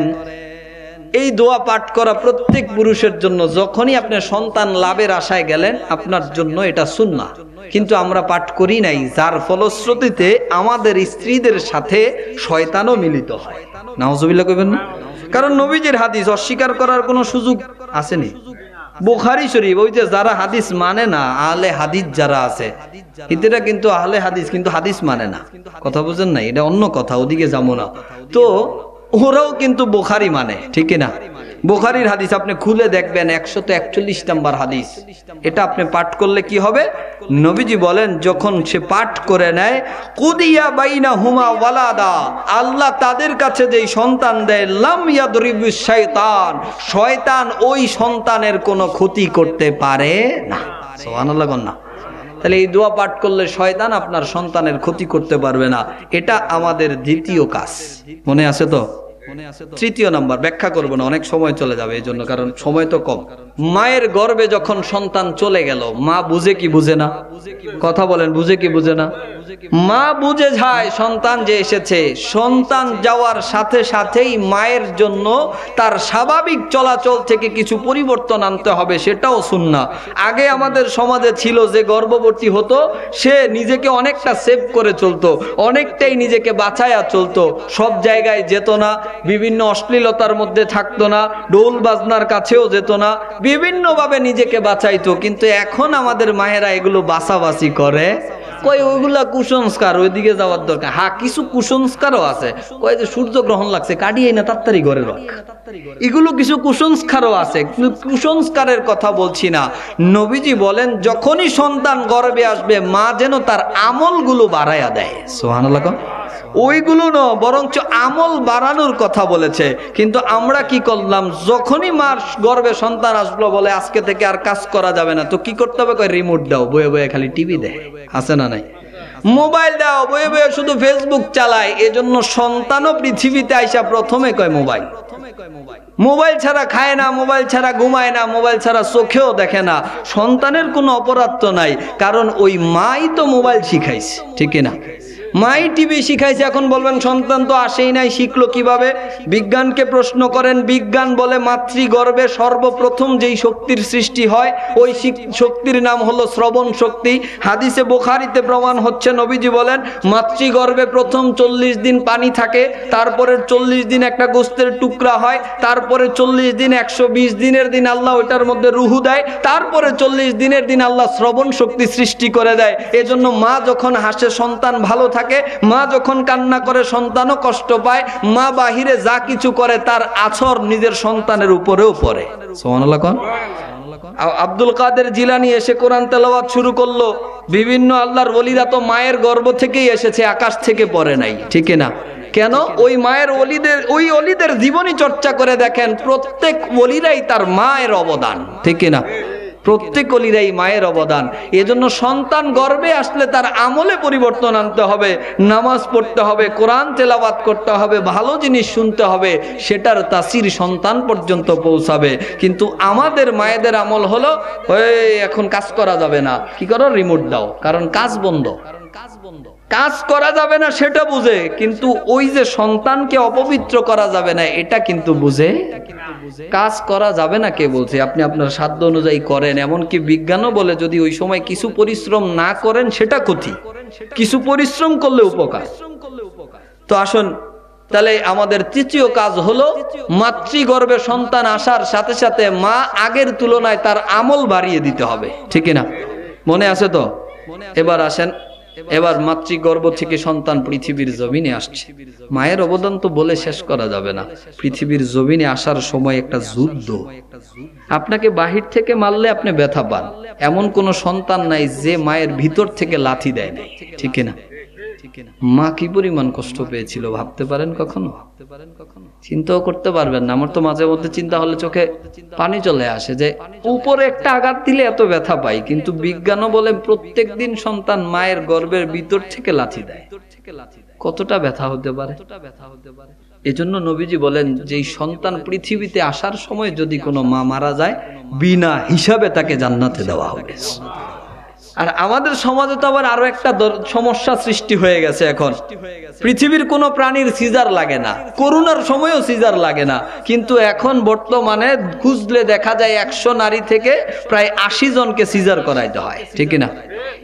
এই দোয়া পাঠ করা প্রত্যেক পুরুষের জন্য, যখনই আপনি সন্তান লাভের আশায় গেলেন, আপনার জন্য এটা সুন্নাহ। কিন্তু আমরা পাঠ করি নাই, যার ফলশ্রুতিতে আমাদের স্ত্রীদের সাথে শয়তানও মিলিত হয়। নাউজুবিল্লাহ কইবেন না? কারণ নবীজির হাদিস অস্বীকার করার কোনো সুযোগ আসেনি। বুখারী শরীফ, ওই যে যারা হাদিস মানে না, আহলে হাদিস যারা আছে, এরা কিন্তু আহলে হাদিস, কিন্তু হাদিস মানে না। কথা বুঝেন না? এটা অন্য কথা, ওদিকে যাবো না। তো ওরাও কিন্তু বুখারী মানে, ঠিক না? বুখারীর হাদিস আপনি খুলে দেখবেন, 141 নম্বর হাদিস। এটা আপনি পাঠ করলে কি হবে? নবীজি বলেন, যখন সে পাঠ করে নেয়, কুদিয়া বাইনাহুমা ওয়ালাদা, আল্লাহ তাদের কাছে যেই সন্তান দেয়, লাম ইয়াদরিবিশ শাইতান, শয়তান ওই সন্তানের কোনো ক্ষতি করতে পারে না। সুবহানাল্লাহ না? তাহলে এই দোয়া পাঠ করলে শয়তান আপনার সন্তানের ক্ষতি করতে পারবে না। এটা আমাদের দ্বিতীয় কাজ। মনে আছে তো? তৃতীয় নাম্বার ব্যাখ্যা করব না, অনেক সময় চলে যাবে এই জন্য, কারণ সময় তো কম। মায়ের গর্ভে যখন সন্তান চলে গেল, মা বুঝে কি বুঝে না? কথা বলেন, বুঝে কি বুঝে না? মা বুঝে যায় সন্তান যে এসেছে। সন্তান যাওয়ার সাথে সাথেই মায়ের জন্য তার স্বাভাবিক চলাচল থেকে কিছু পরিবর্তন আনতে হবে, সেটাও সুন্নাহ। আগে আমাদের সমাজে ছিল যে গর্ভবতী হতো, সে নিজেকে অনেকটা সেভ করে চলতো, অনেকটাই নিজেকে বাঁচায়া চলতো, সব জায়গায় যেত না, বিভিন্ন অশ্লীলতার মধ্যে থাকতো না, ঢোল বাজনার কাছেও যেত না, বিভিন্নভাবে নিজেকে বাঁচাইতো। কিন্তু এখন আমাদের মায়েরা এগুলো বাছাবাছি করে, কই ওইগুলা কুসংস্কার, ওইদিকে যাওয়ার দরকার। হ্যাঁ, কিছু কুসংস্কারও আছে, কই যে সূর্য গ্রহণ লাগছে, কাটিয়ে না তাড়াতাড়ি ঘরে রাখ, এগুলো কিছু কুসংস্কারও আছে। কুসংস্কারের কথা বলছি না। নবীজি বলেন, যখনই সন্তান গর্ভে আসবে, মা যেন তার আমলগুলো বাড়াইয়া দেয়। সুবহানাল্লাহ। ওইগুলো না, বরঞ্চ আমল বাড়ানোর কথা বলেছে। কিন্তু আমরা কি করলাম, যখনই মার গর্ভে সন্তান আসলো, বলে আজকে থেকে আর কাজ করা যাবে না, তো কি করতে হবে? কয় রিমোট দাও, বয়ে বয়ে খালি টিভি দেয়, আছে না নাই? মোবাইল দাও, বয়ে বয়ে শুধু ফেসবুক চালায়। এজন্য সন্তানও পৃথিবীতে আইসা প্রথমে কয় মোবাইল। মোবাইল ছাড়া খায় না, মোবাইল ছাড়া ঘুমায় না, মোবাইল ছাড়া চোখেও দেখে না। সন্তানের কোনো অপরাধ তো নাই, কারণ ওই মাই তো মোবাইল শিখাইছে, ঠিক না? মাই টিভি শিখাইছে। এখন বলবেন সন্তান তো আসেই নাই, শিখলো কিভাবে? বিজ্ঞানকে প্রশ্ন করেন, বিজ্ঞান বলে মাতৃগর্ভে সর্বপ্রথম যেই শক্তির সৃষ্টি হয়, ওই শক্তির নাম হলো শ্রবণ শক্তি। হাদিসে বুখারীতে প্রমাণ হচ্ছে, নবীজি বলেন, মাতৃগর্ভে প্রথম 40 দিন পানি থাকে, তারপরে 40 দিন একটা গোস্তের টুকরা হয়, তারপরে 40 দিন 120 দিনের দিন আল্লাহ ওইটার মধ্যে রুহু দেয়, তারপরে 40 দিনের দিন আল্লাহ শ্রবণ শক্তি সৃষ্টি করে দেয়। এজন্য মা যখন হাসে সন্তান ভালো থাকে, মা যখন কান্না করে সন্তানও কষ্ট পায়। মা বাহিরে যা কিছু করে তার আছর নিজের সন্তানের উপরেও পড়ে। সুবহানাল্লাহ। আব্দুল কাদের জিলানী এসে কোরআন তেলাওয়াত শুরু করলো। বিভিন্ন আল্লাহর ওলিরা তো মায়ের গর্ভ থেকেই এসেছে, আকাশ থেকে পড়ে নাই, ঠিক না? কেন? ওই মায়ের ওলিদের জীবনী চর্চা করে দেখেন, প্রত্যেক ওলিরাই তার মায়ের অবদান, ঠিক না? প্রত্যেক ওলিরাই মায়ের অবদান। এজন্য সন্তান গর্ভে আসলে তার আমলে পরিবর্তন আনতে হবে, নামাজ পড়তে হবে, কোরআন তেলাওয়াত করতে হবে, ভালো জিনিস শুনতে হবে, সেটার তাসির সন্তান পর্যন্ত পৌঁছাবে। কিন্তু আমাদের মায়েদের আমল হলো, এখন কাজ করা যাবে না, কি করো? রিমোট দাও, কারণ কাজ বন্ধ। কাজ করা যাবে না সেটা বুঝে, কিন্তু ওই যে সন্তানকে অপবিত্র করা যাবে না এটা কিন্তু বুঝে। কাজ করা যাবে না কে বলছে? আপনি আপনার সাধ্য অনুযায়ী করেন। এমনকি বিজ্ঞানও বলে যদি ওই সময় কিছু পরিশ্রম না করেন সেটা ক্ষতি, কিছু পরিশ্রম করলে উপকার। তো আসুন তাহলে আমাদের তৃতীয় কাজ হলো মাতৃগর্ভে সন্তান আসার সাথে সাথে মা আগের তুলনায় তার আমল বাড়িয়ে দিতে হবে, ঠিক না? মনে আছে তো? এবার আসেন, এবার মাতৃগর্ভ থেকে সন্তান পৃথিবীর জমিনে আসছে। মায়ের অবদান তো বলে শেষ করা যাবে না। পৃথিবীর জমিনে আসার সময় একটা যুদ্ধ। আপনাকে বাহির থেকে মারলে আপনি ব্যথা পান, এমন কোন সন্তান নাই যে মায়ের ভিতর থেকে লাথি দেয় নাই, ঠিক না? মা কি পরিমাণ কষ্ট পেয়েছিল ভাবতে পারেন কখনো? চিন্তাও করতে পারবেন না। আমার তো মাঝে মধ্যে চিন্তা হলে চোখে পানি চলে আসে যে উপরে একটা আঘাত দিলে এত ব্যথা পাই, কিন্তু বিজ্ঞানও বলে প্রত্যেক দিন সন্তান মায়ের গর্ভের ভিতর থেকে লাথি দেয়। কতটা ব্যথা হতে পারে? এজন্য নবীজি বলেন যে এই সন্তান পৃথিবীতে আসার সময় যদি কোনো মা মারা যায় বিনা হিসাবে তাকে জান্নাতে দেওয়া হবে। আর আমাদের সমাজে তো আবার আরো একটা সমস্যা সৃষ্টি হয়ে গেছে। এখন পৃথিবীর কোনো প্রাণীর সিজার লাগে না, করোনার সময়ও সিজার লাগে না, কিন্তু এখন বর্তমানে খুঁজলে দেখা যায় 100 নারী থেকে প্রায় 80 জনকে সিজার করাইতে হয়, ঠিক না?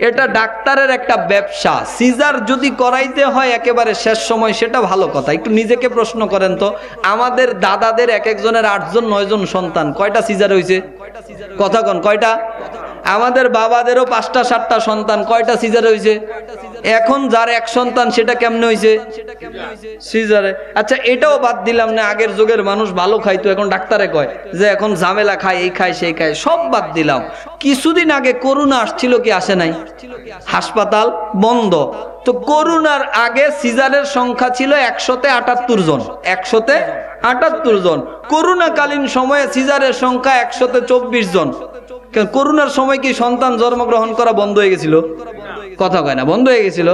এটা ডাক্তারের একটা ব্যবসা। সিজার যদি করাইতে হয় একেবারে শেষ সময় সেটা ভালো কথা। একটু নিজেকে প্রশ্ন করেন তো, আমাদের দাদাদের এক একজনের 8 জন 9 জন সন্তান, কয়টা সিজার হয়েছে? কথা কন, কয়টা? আমাদের বাবাদেরও 5টা 7টা সন্তান, কয়টা সিজার হয়েছে? এখন যার এক সন্তান সেটা কেমনে হয়েছে? সিজারে। আচ্ছা এটাও বাদ দিলাম না, আগের যুগের মানুষ ভালো খাইতো, এখন ডাক্তারে কয় যে এখন ঝামেলা খায়, এই খায় সেই খায়, সব বাদ দিলাম। কিছুদিন আগে করোনা আসছিল কি আসে নাই? হাসপাতাল বন্ধ। তো করোনার আগে সিজারের সংখ্যা ছিল 178 জন, 178 জন। করোনাকালীন সময়ে সিজারের সংখ্যা 124 জন। করোনার সময় কি সন্তান জন্মগ্রহণ করা বন্ধ হয়ে গেছিল? কথা কয় না, বন্ধ হয়ে গেছিল।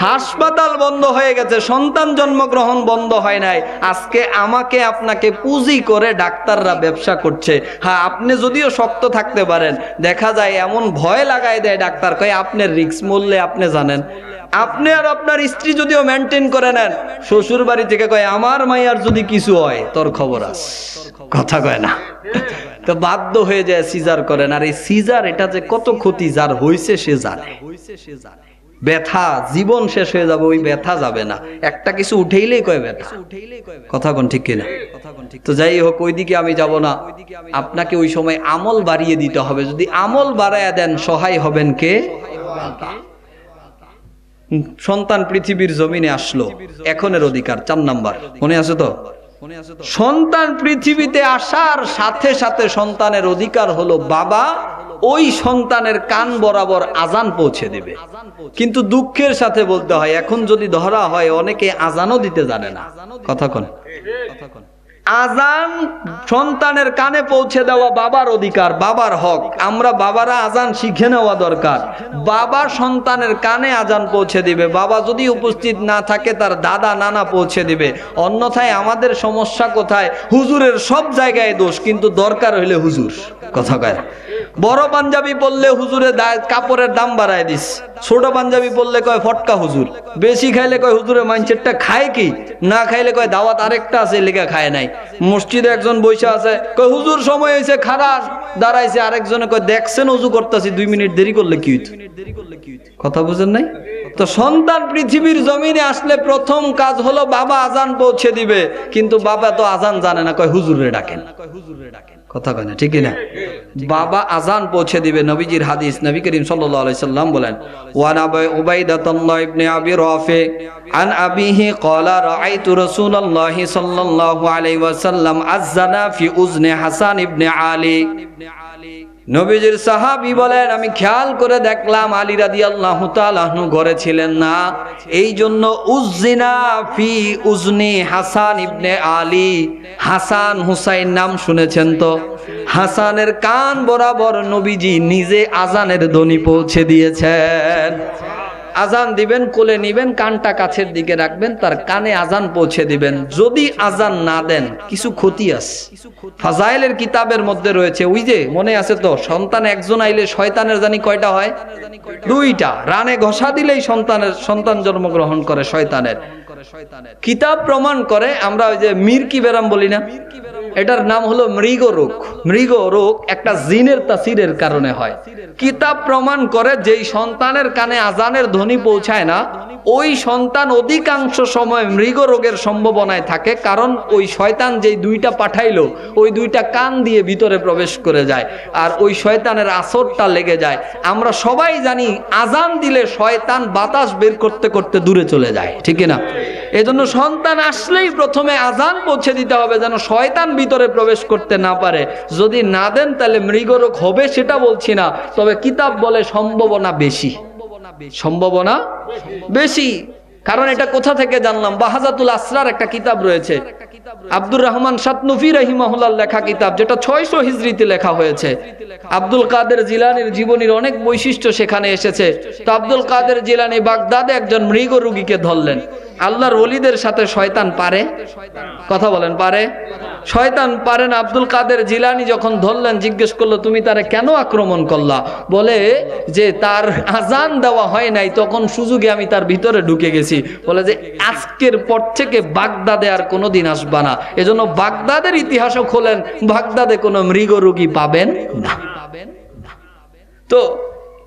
হাসপাতাল বন্ধ হয়ে গেছে, সন্তান জন্মগ্রহণ বন্ধ হয় নাই। আজকে আমাকে আপনাকে পুঁজি করে ডাক্তাররা ব্যবসা করছে। হ্যাঁ, আপনি যদিও শক্ত থাকতে পারেন, দেখা যায় এমন ভয় লাগাই দেয় ডাক্তার, কয় আপনার রিস্ক মূল্যে আপনি জানেন। আপনি আর আপনার স্ত্রী যদিও মেনটেন করে নেন, শ্বশুর বাড়ি থেকে কয় আমার মাইয়ার যদি কিছু হয় তোর খবর আছে, কথা কয় না। তো বাধ্য হয়ে যায় সিজার করেন। আর এই সিজার এটা যে কত ক্ষতি যার হইছে সে জানে। ব্যথা, জীবন শেষ হয়ে যাবে, ওই ব্যথা যাবে না। একটা কিছু উঠেইলেই কয় ব্যথা, কথা কোন ঠিক কিনা? তো যাই হোক, ওইদিকে আমি যাব না। আপনাকে ওই সময় আমল বাড়িয়ে দিতে হবে। যদি আমল বাড়াইয়া দেন সহায় হবেন কে? সন্তান পৃথিবীর জমিনে আসলো, এখনের অধিকার 4 নাম্বার, মনে আছে তো? সন্তান পৃথিবীতে আসার সাথে সাথে সন্তানের অধিকার হলো বাবা ওই সন্তানের কান বরাবর আজান পৌঁছে দিবে। কিন্তু দুঃখের সাথে বলতে হয় এখন যদি ধরা হয় অনেকে আজানও দিতে জানে না, কথা কোন? আজান সন্তানের কানে পৌঁছে দেওয়া বাবার অধিকার, বাবার হক। আমরা বাবারা আজান শিখে নেওয়া দরকার। বাবা সন্তানের কানে আজান পৌঁছে দিবে। বাবা যদি উপস্থিত না থাকে তার দাদা নানা পৌঁছে দিবে। অন্যথায় আমাদের সমস্যা কোথায়? হুজুরের সব জায়গায় দোষ, কিন্তু দরকার হইলে হুজুর, কথা কয়। বড় পাঞ্জাবি পরলে হুজুরে কাপড়ের দাম বাড়ায় দিস, ছোট পাঞ্জাবি পরলে কয় ফটকা হুজুর, বেশি খাইলে কয় হুজুরে মাইনচেরটা খায় কি না খাইলে কয় দাওয়াত আরেকটা আছে লেখা খায় নাই। মসজিদে একজন বৈশা আছে, কয় হুজুর সময় হয়েছে, খারাপ দাঁড়াইছে। আরেকজনে কয় দেখছেন ওযু করতেছি, 2 মিনিট দেরি করলে কি হইতো? কথা বুঝেন নাই? তো সন্তান পৃথিবীর জমিনে আসলে প্রথম কাজ হলো বাবা আজান পৌঁছে দিবে। কিন্তু বাবা তো আজান জানে না, কয় হুজুরে ডাকেন, কথা কয় না, ঠিক না? বাবা আজান পৌঁছে দিবে। নবীজির হাদিস, নবী করিম সাল্লাল্লাহু আলাইহি সাল্লাম বলেন, ওয়ান আবু উবাইদাতুল্লাহ ইবনে আবি রাফি আন আবিহি ক্বালা রাআইতু রাসূলুল্লাহ সাল্লাল্লাহু আলাইহি ওয়াসাল্লাম আযানা ফি উজনি হাসান ইবনে আলী। নবীজির সাহাবী বলেন, আমি খেয়াল করে দেখলাম আলী রাদিয়াল্লাহু তাআলা আনহু ঘরে ছিলেন না, এই জন্য উজ্জিনা ফি উজনি হাসান ইবনে আলী। হাসান হুসাইন নাম শুনেছেন তো? হাসানের কান বরাবর নবীজি নিজে আজানের ধ্বনি পৌঁছে দিয়েছেন। আজান দিবেন, কোলে নিবেন, কানটা কাছের দিকে রাখবেন, তার কানে আজান পৌঁছে দিবেন। যদি আজান না দেন কিছু ক্ষতি আছে। ফাজাইলের কিতাবের মধ্যে রয়েছে, ওই যে মনে আছে তো, সন্তান একজন আইলে শয়তানের জানি কয়টা হয়? দুইটা। রানে ঘষা দিলেই সন্তান জন্মগ্রহণ করে শয়তানের। কিতাব প্রমাণ করে, আমরা ওই যে মির্কি বেরাম বলি না, এটার নাম হলো মৃগ রোগ। মৃগ রোগ একটা জিনের তাসিরের কারণে হয়। কিতাব প্রমাণ করে যেই সন্তানের কানে আজানের ধ্বনি পৌঁছায় না, ওই সন্তান অধিকাংশ সময় মৃগ রোগের সম্ভাবনায় থাকে, কারণ ওই শয়তান যেই দুইটা পাঠাইলো ওই দুইটা কান দিয়ে ভিতরে প্রবেশ করে যায়, আর ওই শয়তানের আসরটা লেগে যায়। আমরা সবাই জানি আজান দিলে শয়তান বাতাস বের করতে করতে দূরে চলে যায়, ঠিক না? এজন্য সন্তান আসলেই প্রথমে আজান পৌঁছে দিতে হবে, যেন শয়তান ভিতরে প্রবেশ করতে না পারে। যদি না দেন তাহলে মৃগরোগ হবে সেটা বলছি না, তবে কিতাব বলে সম্ভাবনা বেশি, সম্ভাবনা বেশি। কারণ এটা কোথা থেকে জানলাম? বাহাজাতুল আসরার একটা কিতাব রয়েছে, আব্দুর রহমান সাতনুফি রাহিমাহুল্লাহ লেখা কিতাব, যেটা 600 হিজরিতে লেখা হয়েছে। আব্দুল কাদের জিলানীর জীবনীর অনেক বৈশিষ্ট্য সেখানে এসেছে। তো আব্দুল কাদের জিলানী বাগদাদে একজন মৃগ রোগীকে ধরলেন। আল্লাহর ওলিদের সাথে শয়তান পারে? কথা বলেন, পারে? শয়তান পারে না। আব্দুল কাদের জিলানী যখন ধরলেন, জিজ্ঞেস করলো তুমি তারে কেন আক্রমণ করলা? বলে যে তার আজান দেওয়া হয় নাই, তখন সুযোগে আমি তার ভিতরে ঢুকে গেছি। বলে যে আজকের পর থেকে বাগদাদে আর কোনোদিন আসবা না। এজন্য বাগদাদের ইতিহাসও খোলেন, বাগদাদে কোনো মৃগ রোগী পাবেন না। তো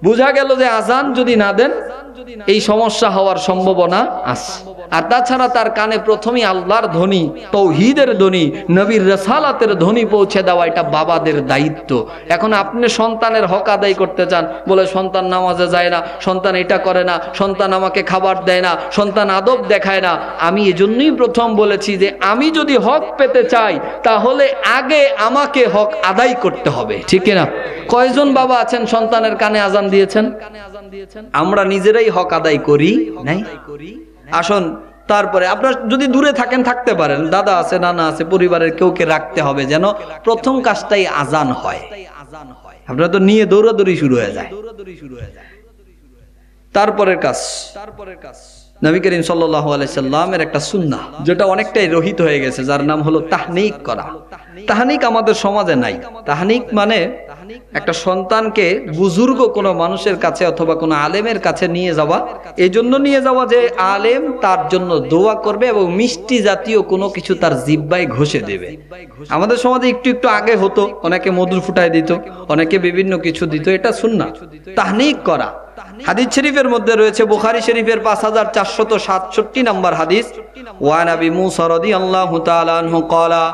বোঝা গেল যে আজান যদি না দেন এই সমস্যা হওয়ার সম্ভাবনা আছে। আর তাছাড়া তার কানে প্রথমেই আল্লাহর ধ্বনি, তৌহিদের ধ্বনি, নবীর রিসালাতের ধ্বনি পৌঁছে দেওয়া এটা বাবাদের দায়িত্ব। এখন আপনি সন্তানের হক আদায় করতে চান, বলে সন্তান নামাজে যায় না, সন্তান এটা করে না, সন্তান আমাকে খাবার দেয় না, সন্তান আদব দেখায় না। আমি এজন্যই প্রথম বলেছি যে আমি যদি হক পেতে চাই তাহলে আগে আমাকে হক আদায় করতে হবে, ঠিক না? কয়জন বাবা আছেন সন্তানের কানে আজান দিয়েছেন? আমরা নিজেরাই হক আদায় করি নাই। আসুন, তারপরে আপনার যদি দূরে থাকেন থাকতে পারেন, দাদা আছে, নানা আছে, পরিবারের কেউকে রাখতে হবে যেন প্রথম কাজটাই আজান হয়। আপনারা তো নিয়ে দৌড়াদৌড়ি শুরু হয়ে যায়। তারপরের কাজ নবী করিম সাল্লাল্লাহু আলাইহি সাল্লামের একটা সুন্নাহ, যেটা অনেকটাই রহিত হয়ে গেছে, যার নাম হলো তাহনিক করা। তাহনিক আমাদের সমাজে নাই। তাহনিক মানে একটা সন্তানকে বুজুর্গ কোনো মানুষের কাছে অথবা কোনো আলেমের কাছে নিয়ে যাওয়া। এই জন্য নিয়ে যাওয়া যে আলেম তার জন্য দোয়া করবে এবং মিষ্টি জাতীয় কোনো কিছু তার জিহ্বায় ঘষে দেবে। আমাদের সমাজে একটু একটু আগে হতো, অনেকে মধু ফুটায় দিত, অনেকে বিভিন্ন কিছু দিত, এটা সুন্নাহ। তাহনিক করা হাদিস শরীফের মধ্যে রয়েছে, বুখারী শরীফের 5467 নম্বর হাদিস, ওয়া নবী মুসা রাদিয়াল্লাহু তাআলা আনহু ক্বালা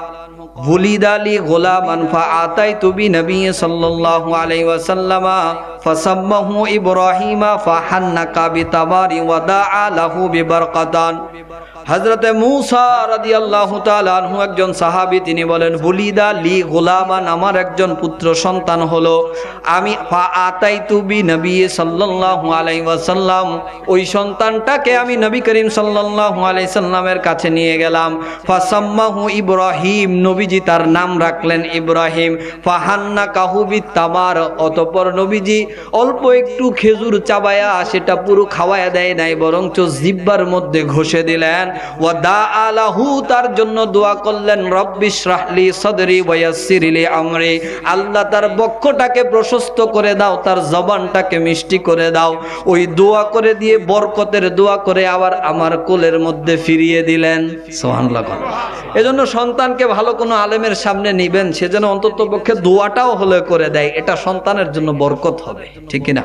বুলিদা লি গুলামান ফাআতাইতু বিনবী সাল্লাল্লাহু আলাইহি ওয়াসাল্লাম ফাসাম্মাহু ইব্রাহিমা ফাহান্নাকা বিতাবারি ওয়া দাআ লাহু বিবারকাতান। হযরতে মূসা রাদিয়াল্লাহু তাআলা আনহু একজন সাহাবী, তিনি বলেন বুলিদা লি গুলামান, আমার একজন পুত্র সন্তান হলো। আমি ফাআতাইতু বিনবী সাল্লাল্লাহু আলাইহি ওয়াসাল্লাম, ওই সন্তানটাকে আমি নবী করিম সাল্লাল্লাহু আলাইহি সাল্লামের কাছে নিয়ে গেলাম। ফাসাম্মাহু ইব্রাহিম, নবীজি তার নাম রাখলেন ইব্রাহিম। ফাহান্নাকাহু বিতামার, অতঃপর নবীজি অল্প একটু খেজুর চাবায়া সেটা পুরো খাওয়ায়া দেয় নাই, বরঞ্চ জিহ্বার মধ্যে ঘষে দিলেন। ওয়া দাআ লাহু, তার জন্য দোয়া করলেন, রব্বিশ রাহলি সাদরি ওয়া ইয়াসসির লি আমরি, আল্লাহ তার বক্ষটাকে প্রশস্ত করে দাও, তার জবানটাকে মিষ্টি করে দাও। ওই দোয়া করে দিয়ে বরকতের দোয়া করে আবার আমার কোলের মধ্যে ফিরিয়ে দিলেন। সুবহানাল্লাহ। এজন্য সন্তানকে ভালো কোনো আলেমের সামনে নিবেন, সে যেন অন্তত পক্ষে দোয়াটাও হলে করে দেয়, এটা সন্তানের জন্য বরকত হবে, ঠিক কিনা?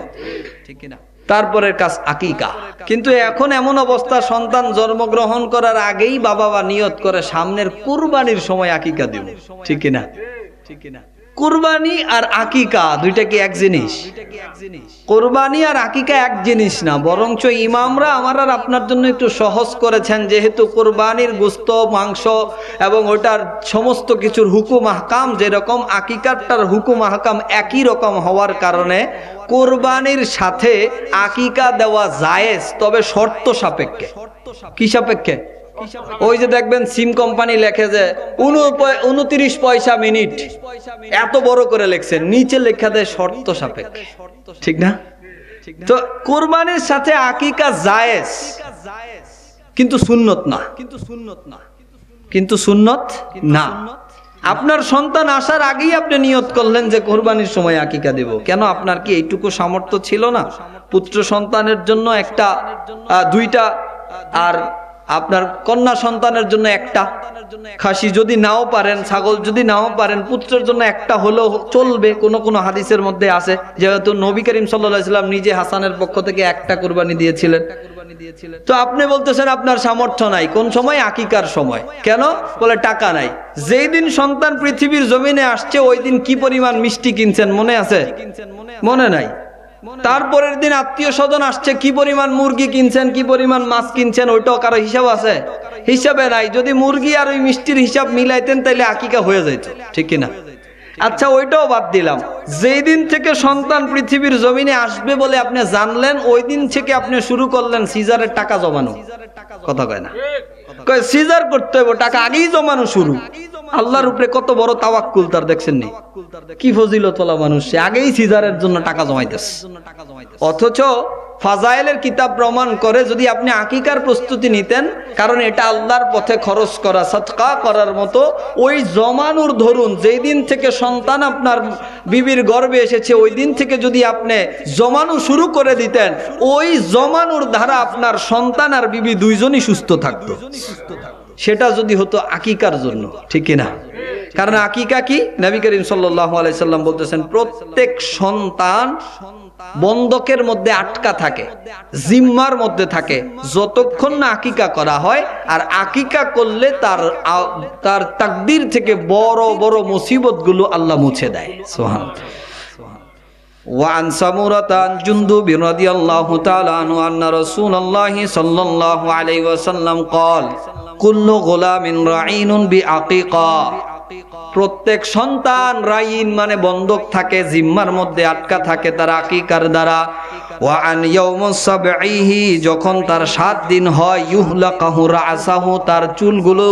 তারপরের কাজ আকিকা। কিন্তু এখন এমন অবস্থা, সন্তান জন্মগ্রহণ করার আগেই বাবা বা নিয়ত করে সামনের কুরবানির সময় আকিকা দিব, ঠিক কিনা? কুরবানি আর আকিকা দুইটা কি এক জিনিস? কুরবানি আর আকিকা এক জিনিস না, বরঞ্চ ইমামরা আমার আর আপনার জন্য একটু সহজ করেছেন, যেহেতু কুরবানির গোশত, মাংস এবং ওটার সমস্ত কিছুর হুকুম আহকাম যেরকম, আকিকাটার হুকুম আহকাম একই রকম হওয়ার কারণে কুরবানির সাথে আকিকা দেওয়া জায়েজ, তবে শর্ত সাপেক্ষে। কি সাপেক্ষে? ওই যে দেখবেন সিম কোম্পানি লেখে যে 29 পয়সা মিনিট, এত বড় করে লেখছে, নিচে লেখা দেয় শর্ত সাপেক্ষে, ঠিক না? তো কুরবানির সাথে আকিকা জায়েজ, কিন্তু সুন্নত না, কিন্তু সুন্নত না। আপনার সন্তান আসার আগেই আপনি নিয়ত করলেন যে কুরবানির সময় আকিকা দেব, কেন? আপনার কি এইটুকু সামর্থ্য ছিল না? পুত্র সন্তানের জন্য একটা, দুইটা, আর আপনার কন্যা সন্তানের জন্য একটা। খাসি যদি নাও পারেন, ছাগল যদি নাও পারেন, পুত্রের জন্য একটা হলেও চলবে। কোন কোন হাদিসের মধ্যে আছে, যেহেতু নবী করিম সাল্লাল্লাহু আলাইহি ওয়াসাল্লাম নিজে হাসানের পক্ষ থেকে একটা কুরবানি দিয়েছিলেন। তো আপনি বলতেছেন আপনার সামর্থ্য নাই, কোন সময়? আকিকার সময়। কেন? বলে টাকা নাই। যেই দিন সন্তান পৃথিবীর জমিনে আসছে ওই দিন কি পরিমাণ মিষ্টি কিনছেন মনে আছে? মনে নাই। তারপরের দিন আত্মীয় স্বজন আসছে, কি পরিমাণ মুরগি কিনছেন, কি পরিমাণ মাছ কিনছেন, ওইটাও কারো হিসাব আছে? হিসাবে নাই। যদি মুরগি আর ওই মিষ্টির হিসাব মিলাইতেন তাহলে আকিকা হয়ে যেত, ঠিক কিনা? আচ্ছা, ওইটাও বাদ দিলাম। যেই দিন থেকে সন্তান পৃথিবীর জমিনে আসবে বলে আপনি জানলেন, ওই দিন থেকে আপনি শুরু করলেন সিজারের টাকা জমানো। কথা কয় না? কয় সিজার করতে হবে, টাকা আগেই জমানো শুরু। আল্লাহর উপরে কত বড় তাওয়াক্কুল তার, দেখছেন নি? কি ফজিলতওয়ালা মানুষ, সে আগেই সিজারের জন্য টাকা জমাইতেছে। অথচ ফাজাইলের কিতাব প্রমাণ করে যদি আপনি আকিকার প্রস্তুতি নিতেন, কারণ এটা আল্লাহর পথে খরচ করা, সাদকা করার মতো, ওই জমানুর ধরুন যেই দিন থেকে সন্তান আপনার বিবির গর্ভে এসেছে ওই দিন থেকে যদি আপনি জমানো শুরু করে দিতেন, ওই জমানুর দ্বারা আপনার সন্তান আর বিবি দুইজনই সুস্থ থাকতো। সেটা যদি হতো আকিকার জন্য, ঠিক কিনা? কারণ আকিকা কি? নবী করিম সাল্লাল্লাহু আলাইহি সাল্লাম বলতেছেন, প্রত্যেক সন্তান বন্ধকের মধ্যে আটকা থাকে, জিম্মার মধ্যে থাকে, যতক্ষণ না আকিকা করা হয়। আর আকিকা করলে তার তাকদীর থেকে বড় বড় মুসিবত গুলো আল্লাহ মুছে দেয়। সুবহানাল্লাহ। وعن سمرة عن جندب رضي الله تعالى عنه أن رسول الله صلى الله عليه وسلم قال كل غلام رعين بعقيقة। প্রত্যেক সন্তান রাইন মানে বন্ধক থাকে, জিম্মার মধ্যে আটকা থাকে তার আকিকার দ্বারা। ওয়া আন ইয়াউমুস সাবঈহি, যখন তার 7 দিন হয়, ইউহলাকাহু রাসাহু, তার চুলগুলো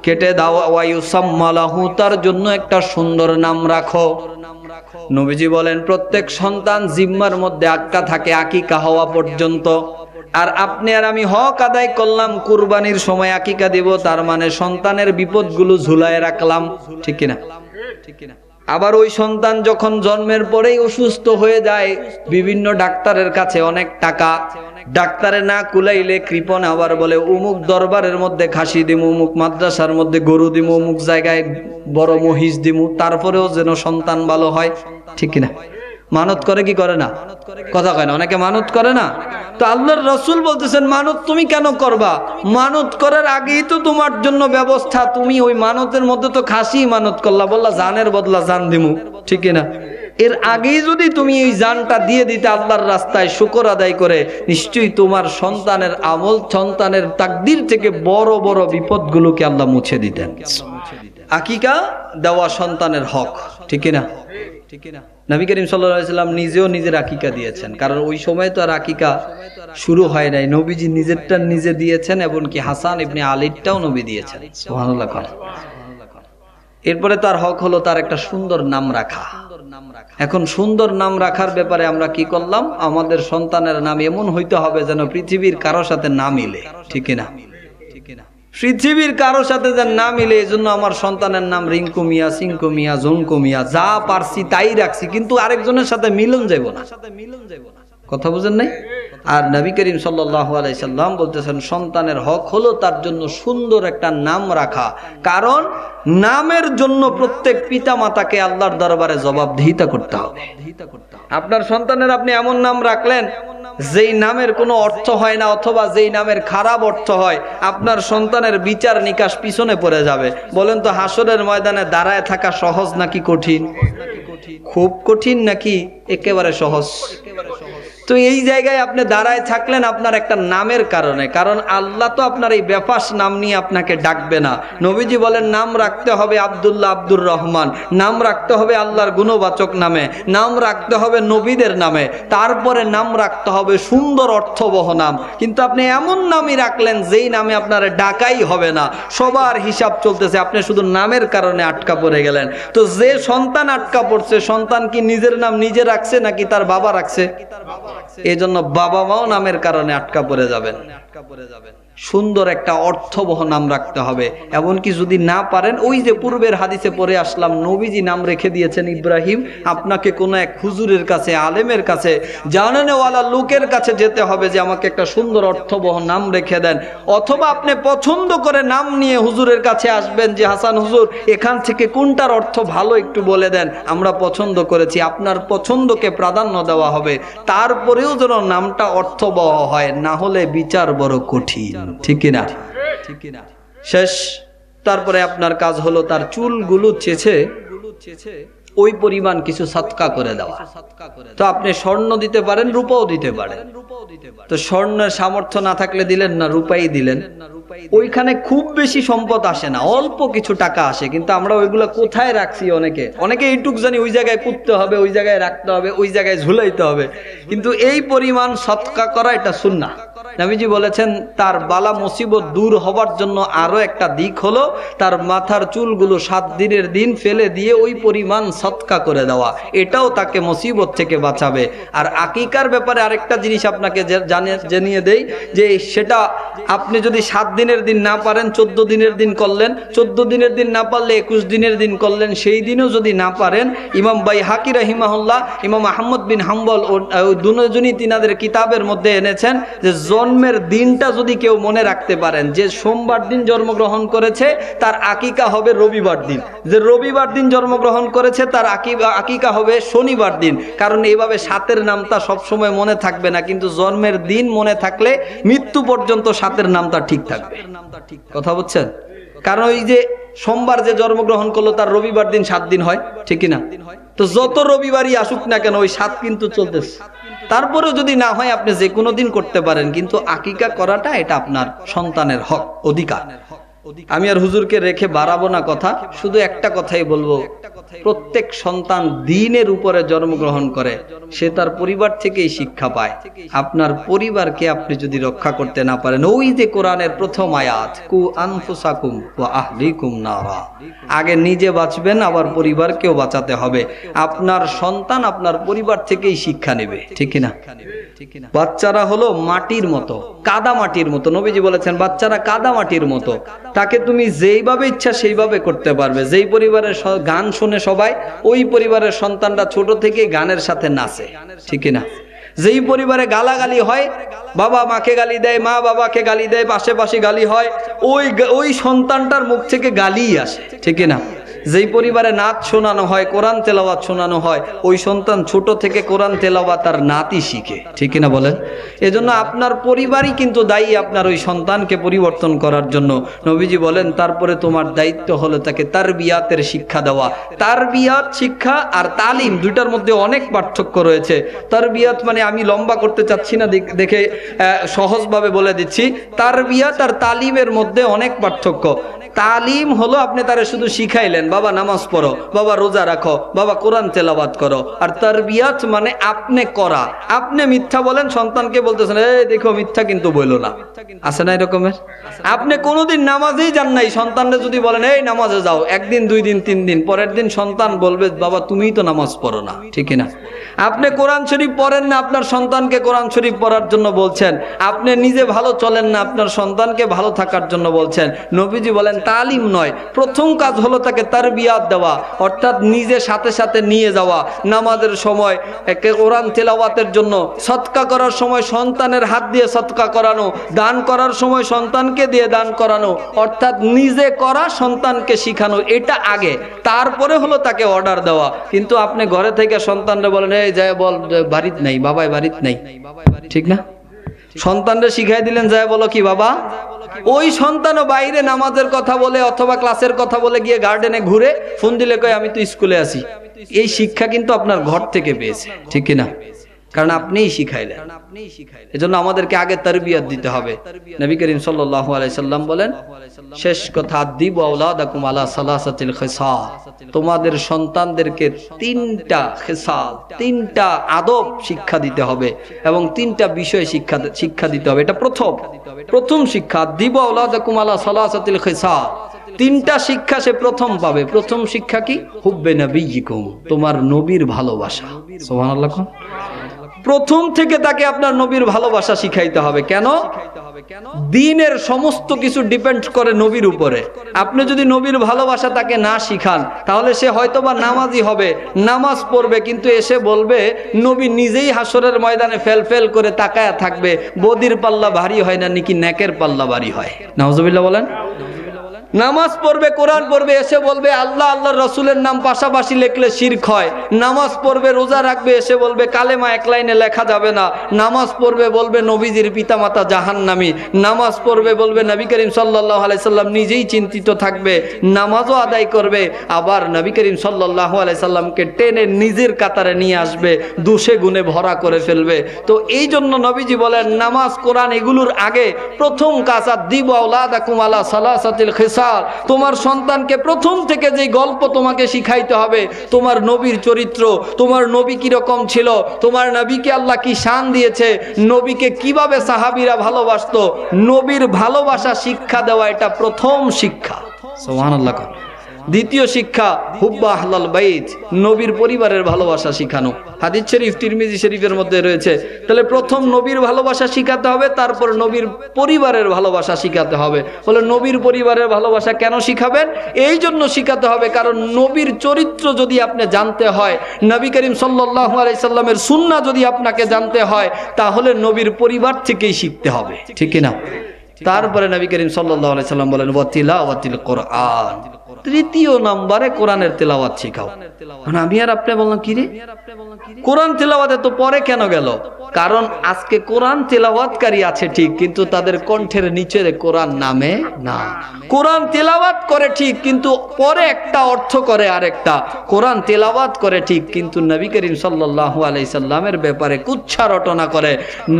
কেটে দাও, ওয়া ইউসাম্মালাহু, তার জন্য একটা সুন্দর নাম রাখো। নবীজি বলেন প্রত্যেক সন্তান জিম্মার মধ্যে আটকা থাকে আকিকা হওয়া পর্যন্ত। আর আপনি আর আমি হক আদায় করলাম কুরবানির সময় আকিকা দিব, তার মানে সন্তানের বিপদগুলো ঝুলায় রাখলাম, ঠিক কিনা? আবার ওই সন্তান যখন জন্মের পরেই অসুস্থ হয়ে যায়, বিভিন্ন ডাক্তারের কাছে অনেক টাকা, ডাক্তারে না কুলাইলে কৃপণ আবার বলে অমুক দরবারের মধ্যে খাসি দিমু, অমুক মাদ্রাসার মধ্যে গরু দিমু, অমুক জায়গায় বড় মহিষ দিমু, তারপরেও যেন সন্তান ভালো হয়, ঠিক কিনা? মানত করে কি করে না? কথা কয় না? অনেকে মানত করে না। তো আল্লাহর রাসূল বলতেছেন মানত তুমি কেন করবা? মানত করার আগেই তো তোমার জন্য ব্যবস্থা। তুমি ওই মানতের মধ্যে তো খাসি মানত করলা, বললা জানের বদলা জান দিমু, ঠিক কিনা? এর আগেই যদি তুমি এই জানটা দিয়ে দিতে আল্লাহর রাস্তায় শুকর আদায় করে, নিশ্চয়ই তোমার সন্তানের আমল, সন্তানের তাকদীর থেকে বড় বড় বিপদগুলোকে আল্লাহ মুছে দিতেন। আকিকা দেওয়া সন্তানের হক, ঠিক কিনা? নবী করিম সাল্লাল্লাহু আলাইহি ওয়াসাল্লাম নিজেও নিজের আকিকা দিয়েছেন, কারণ ওই সময় তো আর আকিকা শুরু হয় নাই। নবীজি নিজেরটা নিজে দিয়েছেন, এবং কি হাসান ইবনে আলীরটাও নবী দিয়েছেন। সুবহানাল্লাহ। এরপরে তার হক হলো তার একটা সুন্দর নাম রাখা। এখন সুন্দর নাম রাখার ব্যাপারে আমরা কি করলাম? আমাদের সন্তানের নাম এমন হইতে হবে যেন পৃথিবীর কারোর সাথে না মিলে, ঠিক কিনা? পৃথিবীর কারোর সাথে যেন না মিলে, এই জন্য আমার সন্তানের নাম রিঙ্কু মিয়া, সিঙ্কু মিয়া, জঙ্কু মিয়া, যা পারছি তাই রাখছি, কিন্তু আরেকজনের সাথে মিলন যাইব না। কথা বুঝেন নাই? আর নবী করিম সাল্লাল্লাহু আলাইহি সাল্লাম বলতেছেন সন্তানের হক হলো তার জন্য সুন্দর একটা নাম রাখা, কারণ নামের জন্য প্রত্যেক পিতা মাতাকে আল্লাহর দরবারে জবাবদিহিতা করতে হবে। আপনার সন্তানের আপনি এমন নাম রাখলেন যেই নামের কোনো অর্থ হয় না, অথবা যেই নামের খারাপ অর্থ হয়, আপনার সন্তানের বিচার নিকাশ পিছনে পড়ে যাবে। বলেন তো হাসরের ময়দানে দাঁড়ায় থাকা সহজ নাকি কঠিন? খুব কঠিন নাকি একেবারে সহজ? তো এই জায়গায় আপনি দাঁড়ায় থাকলেন আপনার একটা নামের কারণে, কারণ আল্লাহ তো আপনার এই বেফাস নাম নিয়ে আপনাকে ডাকবে না। নবীজি বলেন নাম রাখতে হবে আব্দুল্লাহ, আব্দুর রহমান, নাম রাখতে হবে আল্লাহর গুণবাচক নামে, নাম রাখতে হবে নবীদের নামে, তারপরে নাম রাখতে হবে সুন্দর অর্থবহ নাম। কিন্তু আপনি এমন নামই রাখলেন যেই নামে আপনার ডাকাই হবে না, সবার হিসাব চলতেছে, আপনি শুধু নামের কারণে আটকা পড়ে গেলেন। তো যে সন্তান আটকা পড়ছে, সন্তান কি নিজের নাম নিজে রাখছে নাকি তার বাবা রাখছে? এজন্য বাবা মাও নামের কারণে আটকা পড়ে যাবেন। সুন্দর একটা অর্থবহ নাম রাখতে হবে। এমনকি যদি না পারেন, ওই যে পূর্বের হাদিসে পড়ে আসলাম, নবীজি নাম রেখে দিয়েছেন ইব্রাহিম। আপনাকে কোনো এক হুজুরের কাছে, আলেমের কাছে, জানেনওয়ালা লোকের কাছে যেতে হবে যে আমাকে একটা সুন্দর অর্থবহ নাম রেখে দেন। অথবা আপনি পছন্দ করে নাম নিয়ে হুজুরের কাছে আসবেন যে হাসান হুজুর, এখান থেকে কোনটার অর্থ ভালো একটু বলে দেন, আমরা পছন্দ করেছি। আপনার পছন্দকে প্রাধান্য দেওয়া হবে, তারপরেও যেন নামটা অর্থবহ হয়, না হলে বিচার বড় কঠিন। ঠিক কিনা? শেষ। তারপরে আপনার কাজ হলো তার চুলগুলো চেঁচে ওই পরিমাণ কিছু সদকা করে দেওয়া। তো আপনি স্বর্ণ দিতে পারেন, রূপাও দিতে পারেন। তো স্বর্ণের সামর্থ্য না থাকলে দিলেন না, রূপাই দিলেন। ওইখানে খুব বেশি সম্পদ আসে না, অল্প কিছু টাকা আসে, কিন্তু আমরা ওইগুলো কোথায় রাখছি? অনেকে এইটুক জানি ওই জায়গায় পুঁততে হবে, ওই জায়গায় রাখতে হবে, ওই জায়গায় ঝুলাইতে হবে, কিন্তু এই পরিমাণ সদকা করা এটা সুন্নাহ। নবীজি বলেছেন তার বালা মুসিবত দূর হবার জন্য আরো একটা দিক হলো তার মাথার চুলগুলো 7 দিনের দিন ফেলে দিয়ে ওই পরিমাণ সদকা করে দেওয়া। এটাও তাকে মুসিবত থেকে বাঁচাবে। আর আকিকার ব্যাপারে আরেকটা জিনিস আপনাকে জানিয়ে দেই, যে সেটা আপনি যদি 7 দিনের দিন না পারেন 14 দিনের দিন করলেন, 14 দিনের দিন না পারলে 21 দিনের দিন করলেন। সেই দিনও যদি না পারেন, ইমাম বাইহাকি রাহিমাহুল্লাহ, ইমাম আহমদ বিন হাম্বল দুজনই তিনাদের কিতাবের মধ্যে এনেছেন যে জন্মের দিনটা যদি কেউ মনে রাখতে পারেন, যে সোমবার দিন জন্মগ্রহণ করেছে তার আকিকা হবে রবিবার দিন, যে রবিবার দিন জন্মগ্রহণ করেছে তার আকিকা হবে শনিবার দিন। কারণ এইভাবে 7-এর নামটা সবসময় মনে থাকবে না, কিন্তু জন্মের দিন মনে থাকলে মৃত্যু পর্যন্ত 7-এর নামটা ঠিক থাকবে। কথা বুঝছেন? কারণ ওই যে সোমবার যে জন্মগ্রহণ করলো তার রবিবার দিন 7 দিন হয়, ঠিক কিনা? তো যত রবিবারই আসুক না কেন ওই 7 কিন্তু চলতেছে। তারপরেও যদি না হয় আপনি যে কোনো দিন করতে পারেন, কিন্তু আকিকা করাটা এটা আপনার সন্তানের হক, অধিকার। আমি আর হুজুরকে রেখে বাড়াবো না কথা, শুধু একটা কথাই বলবো, প্রত্যেক সন্তান দ্বীনের উপরে জন্মগ্রহণ করে, সে তার পরিবার থেকেই শিক্ষা পায়। আপনার পরিবারকে আপনি যদি রক্ষা করতে না পারেন, ওই যে কোরআনের প্রথম আয়াত, কু আনফুসাকুম ওয়া আহলিকুম নারা, আগে নিজে বাঁচবেন আবার পরিবারকেও বাঁচাতে হবে। আপনার সন্তান আপনার পরিবার থেকেই শিক্ষা নেবে, ঠিক কিনা? বাচ্চারা হলো মাটির মতো, কাদা মাটির মতো। নবীজি বলেছেন বাচ্চারা কাদা মাটির মতো, তাকে তুমি যেইভাবে ইচ্ছা সেইভাবে করতে পারবে। যেই পরিবারের গান শুনে সবাই, ওই পরিবারের সন্তানরা ছোট থেকে গানের সাথে নাচে, ঠিক না? যেই পরিবারে গালাগালি হয়, বাবা মাকে গালি দেয়, মা বাবাকে গালি দেয়, পাশে গালি হয়, ওই সন্তানটার মুখ থেকে গালিই আসে, ঠিক না? যেই পরিবারে নাচ শোনানো হয়, কোরআন তেলাওয়াত শোনানো হয়, ওই সন্তান ছোট থেকে কোরআন তেলাওয়াত আর নাতই শিখে, ঠিক না বলেন? এজন্য আপনার পরিবারই কিন্তু দায়ী আপনার ওই সন্তানকে পরিবর্তন করার জন্য। নবীজি বলেন তারপরে তোমার দায়িত্ব হলো তাকে তারবিয়াতের শিক্ষা দেওয়া। তারবিয়াত শিক্ষা আর তালিম দুইটার মধ্যে অনেক পার্থক্য রয়েছে। তারবিয়াত মানে, আমি লম্বা করতে চাচ্ছি না দেখে সহজভাবে বলে দিচ্ছি, তারবিয়াত আর তালিমের মধ্যে অনেক পার্থক্য। তালিম হলো আপনি তারে শুধু শিখাইলেন, বাবা নামাজ পড়ো, বাবা রোজা রাখো, বাবা কোরআন তেলাওয়াত করো। আর তারবিয়াত মানে আপনি করা। আপনি মিথ্যা বলেন, সন্তানকে বলতেছেন এই দেখো মিথ্যা কিন্তু বললো না, আছে না এরকমের? আপনি কোনোদিন নামাজেই যান নাই, সন্তানরা যদি বলেন এই নামাজে যাও, 1 দিন 2 দিন 3 দিন, পরের দিন সন্তান বলবে বাবা তুমিই তো নামাজ পড়ো না, ঠিক না? আপনি কোরআন শরীফ পড়েন না, আপনার সন্তানকে কোরআন শরীফ পড়ার জন্য বলছেন। আপনি নিজে ভালো চলেন না, আপনার সন্তানকে ভালো থাকার জন্য বলছেন। নবীজি বলেন তালিম নয়, প্রথম কাজ হলো তাকে তারবিয়াত দেওয়া, অর্থাৎ নিজে সাথে সাথে নিয়ে যাওয়া। নামাজের সময় কোরআন তেলাওয়াতের জন্য, সদকা করার সময় সন্তানের হাত দিয়ে সদকা করানো, দান করার সময় সন্তানকে দিয়ে দান করানো, অর্থাৎ নিজে করা, সন্তানকে শিখানো, এটা আগে। তারপরে হলো তাকে অর্ডার দেওয়া। কিন্তু আপনি ঘরে থেকে সন্তানরা বলেন এই যায় বল বাড়িত নাই, বাবাই বাড়িত নাই, ঠিক না? সন্তানরা শিখাই দিলেন যায় বলো কি বাবা, ওই সন্তানও বাইরে নামাজের কথা বলে অথবা ক্লাসের কথা বলে গিয়ে গার্ডেনে ঘুরে ফোন দিলে কয় আমি তো স্কুলে আছি। এই শিক্ষা কিন্তু আপনার ঘর থেকে পেয়েছে, ঠিক কিনা? কারণ আপনিই শিখাইলেন। এজন্য আমাদেরকে আগে তারবিয়াত দিতে হবে। নবী করিম সাল্লাল্লাহু আলাইহি সাল্লাম বলেন শেষ কথা, দিবু আওলাদাকুম আলা সালাসাতিল খিসাল, তোমাদের সন্তানদেরকে 3টা খিসাল, 3টা আদব শিক্ষা দিতে হবে এবং 3টা বিষয় শিক্ষা দিতে হবে। এটা প্রথম শিক্ষা। দিবু আওলাদাকুম আলা সালাসাতিল খিসাল, 3টা শিক্ষা সে প্রথম পাবে। প্রথম শিক্ষা কি? হুব্বে নবিয়িকুম, তোমার নবীর ভালোবাসা। সুবহানাল্লাহ। প্রথম থেকে তাকে আপনার নবীর ভালোবাসা শিখাইতে হবে। কেন? দ্বীনের সমস্ত কিছু ডিপেন্ড করে নবীর উপরে। আপনি যদি নবীর ভালোবাসা তাকে না শিখান, তাহলে সে হয়তোবা নামাজি হবে, নামাজ পড়বে, কিন্তু এসে বলবে নবী নিজেই হাসরের ময়দানে ফেল ফেল করে তাকায়া থাকবে, বদির পাল্লা ভারী হয় না নাকি নেকের পাল্লা ভারী হয়। নাউজুবিল্লাহ বলেন। নামাজ পড়বে, কোরআন পড়বে, এসে বলবে আল্লাহ আল্লাহর রসুলের নাম পাশাপাশি লিখলে শিরক হয়। নামাজ পড়বে, রোজা রাখবে, এসে বলবে কালেমা এক লাইনে লেখা যাবে না। নামাজ পড়বে, বলবে নবীজির পিতামাতা জাহান্নামী। নামাজ পড়বে, বলবে নবী করিম সাল্লাল্লাহু আলাইহি সাল্লাম নিজেই চিন্তিত থাকবে। নামাজও আদায় করবে, আবার নবী করিম সাল্লাল্লাহু আলাইহি সাল্লামকে টেনে নিজের কাতারে নিয়ে আসবে, দোষে গুণে ভরা করে ফেলবে। তো এই জন্য নবীজি বলেন নামাজ, কোরআন এগুলোর আগে প্রথম কাজ আদিবু আওলাদাকুম আলা সালাসাতিল খিসাল। তোমার সন্তানকে প্রথম থেকে যে গল্প তোমাকে শিখাইতে হবে, তোমার নবীর চরিত্র, তোমার নবী কিরকম ছিল, তোমার নবীকে আল্লাহ কি শান দিয়েছে, নবীকে কিভাবে সাহাবীরা ভালোবাসতো, নবীর ভালোবাসা শিক্ষা দেওয়া, এটা প্রথম শিক্ষা। সুবহানাল্লাহ। দ্বিতীয় শিক্ষা হুব্বা আহলাল বাইত, নবীর পরিবারের ভালোবাসা শিখানো। হাদিস শরীফ তিরমিজি শরীফের মধ্যে রয়েছে। তাহলে প্রথম নবীর ভালোবাসা শিখাতে হবে, তারপর নবীর পরিবারের ভালোবাসা শিখাতে হবে। বলে নবীর পরিবারের ভালোবাসা কেন শিখাবেন? এই জন্য শিখাতে হবে কারণ নবীর চরিত্র যদি আপনি জানতে হয়, নবী করিম সাল্লাল্লাহু আলাইহি সাল্লামের সুন্নাহ যদি আপনাকে জানতে হয়, তাহলে নবীর পরিবার থেকেই শিখতে হবে, ঠিক কি না? তারপরে নবী করিম সাল্লাল্লাহু আলাইহি সাল্লাম বলেন ওয়া তিলাওয়াতিল কোরআন, তৃতীয় নম্বরে কোরআনের তেলাওয়াত শিখাও। আমি আর আপনি বললাম কি রে, কোরআন তেলাওয়াত তো পরে কেন গেল? কারণ আজকে কোরআন তেলাওয়াতকারী আছে ঠিক, কিন্তু তাদের কণ্ঠের নিচে কোরআন নামে না। কোরআন তেলাওয়াত করে ঠিক, কিন্তু পরে একটা অর্থ করে আরেকটা। কোরআন তেলাওয়াত করে ঠিক, কিন্তু নবী করিম সাল্লাল্লাহু আলাইহি সাল্লামের ব্যাপারে কুচ্ছা রটনা করে।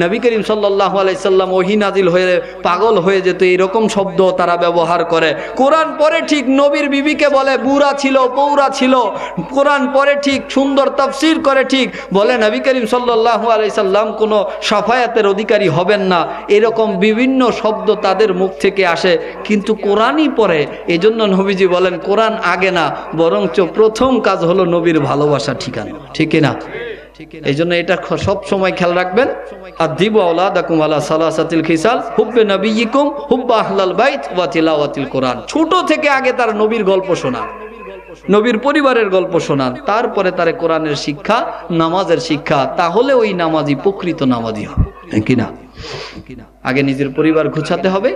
নবী করিম সাল্লাল্লাহু আলাইহি সাল্লাম ওহী নাজিল হয়ে পাগল হয়ে যেত, এরকম শব্দ তারা ব্যবহার করে। কোরআন পরে ঠিক, নবীর বিবিকে বলে বুড়া ছিল, পৌরা ছিল। কোরআন পরে ঠিক, সুন্দর তাফসীর করে ঠিক, বলে নবী করিম সাল্লাল্লাহু আলাইহি সাল্লাম কোনো শাফায়াতের অধিকারী হবেন না। এরকম বিভিন্ন শব্দ তাদের মুখ থেকে আসে, কিন্তু কোরআনই পরে। এজন্য নবীজি বলেন কোরআন আগে না, বরঞ্চ প্রথম কাজ হলো নবীর ভালোবাসা ঠিকানো, ঠিক না? এই জন্য এটা সব সময় খেয়াল রাখবেন। আদিবু আওলাদাকুম আলা সালাসাতিল খিসাল হুব্বে নবিয়িকুম হুব্বা আহলাল বাইত ওয়া তিলাওয়াতিল কোরআন। ছোট থেকে আগে তার নবীর গল্প শোনান, নবীর পরিবারের গল্প শোনান, তারপরে তার কোরআনের শিক্ষা, নামাজের শিক্ষা, তাহলে ওই নামাজি প্রকৃত নামাজি হবে, কিনা? আগে নিজের পরিবার গুছাতে হবে।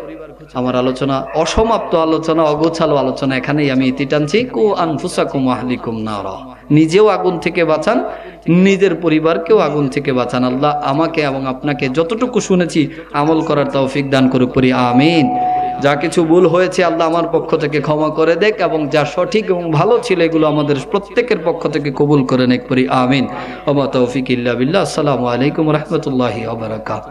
আমার আলোচনা অসমাপ্ত আলোচনা, অগোছালো আলোচনা এখানেই আমি ইতি টানছি। কু আনফুসাকুম আহলিকুম নারা, নিজেও আগুন থেকে বাঁচান, নিজের পরিবারকেও আগুন থেকে বাঁচান। আল্লাহ আমাকে এবং আপনাকে যতটুকু শুনেছি আমল করার তৌফিক দান করুক, করি আমিন। যা কিছু ভুল হয়েছে আল্লাহ আমার পক্ষ থেকে ক্ষমা করে দেখ, এবং যা সঠিক এবং ভালো ছিল এগুলো আমাদের প্রত্যেকের পক্ষ থেকে কবুল করে নেক, করি আমিন। ওয়া মা তৌফিক ইল্লা বিল্লাহ। আসসালামু আলাইকুম ওয়া রাহমাতুল্লাহি ওয়া বারাকাতুহু।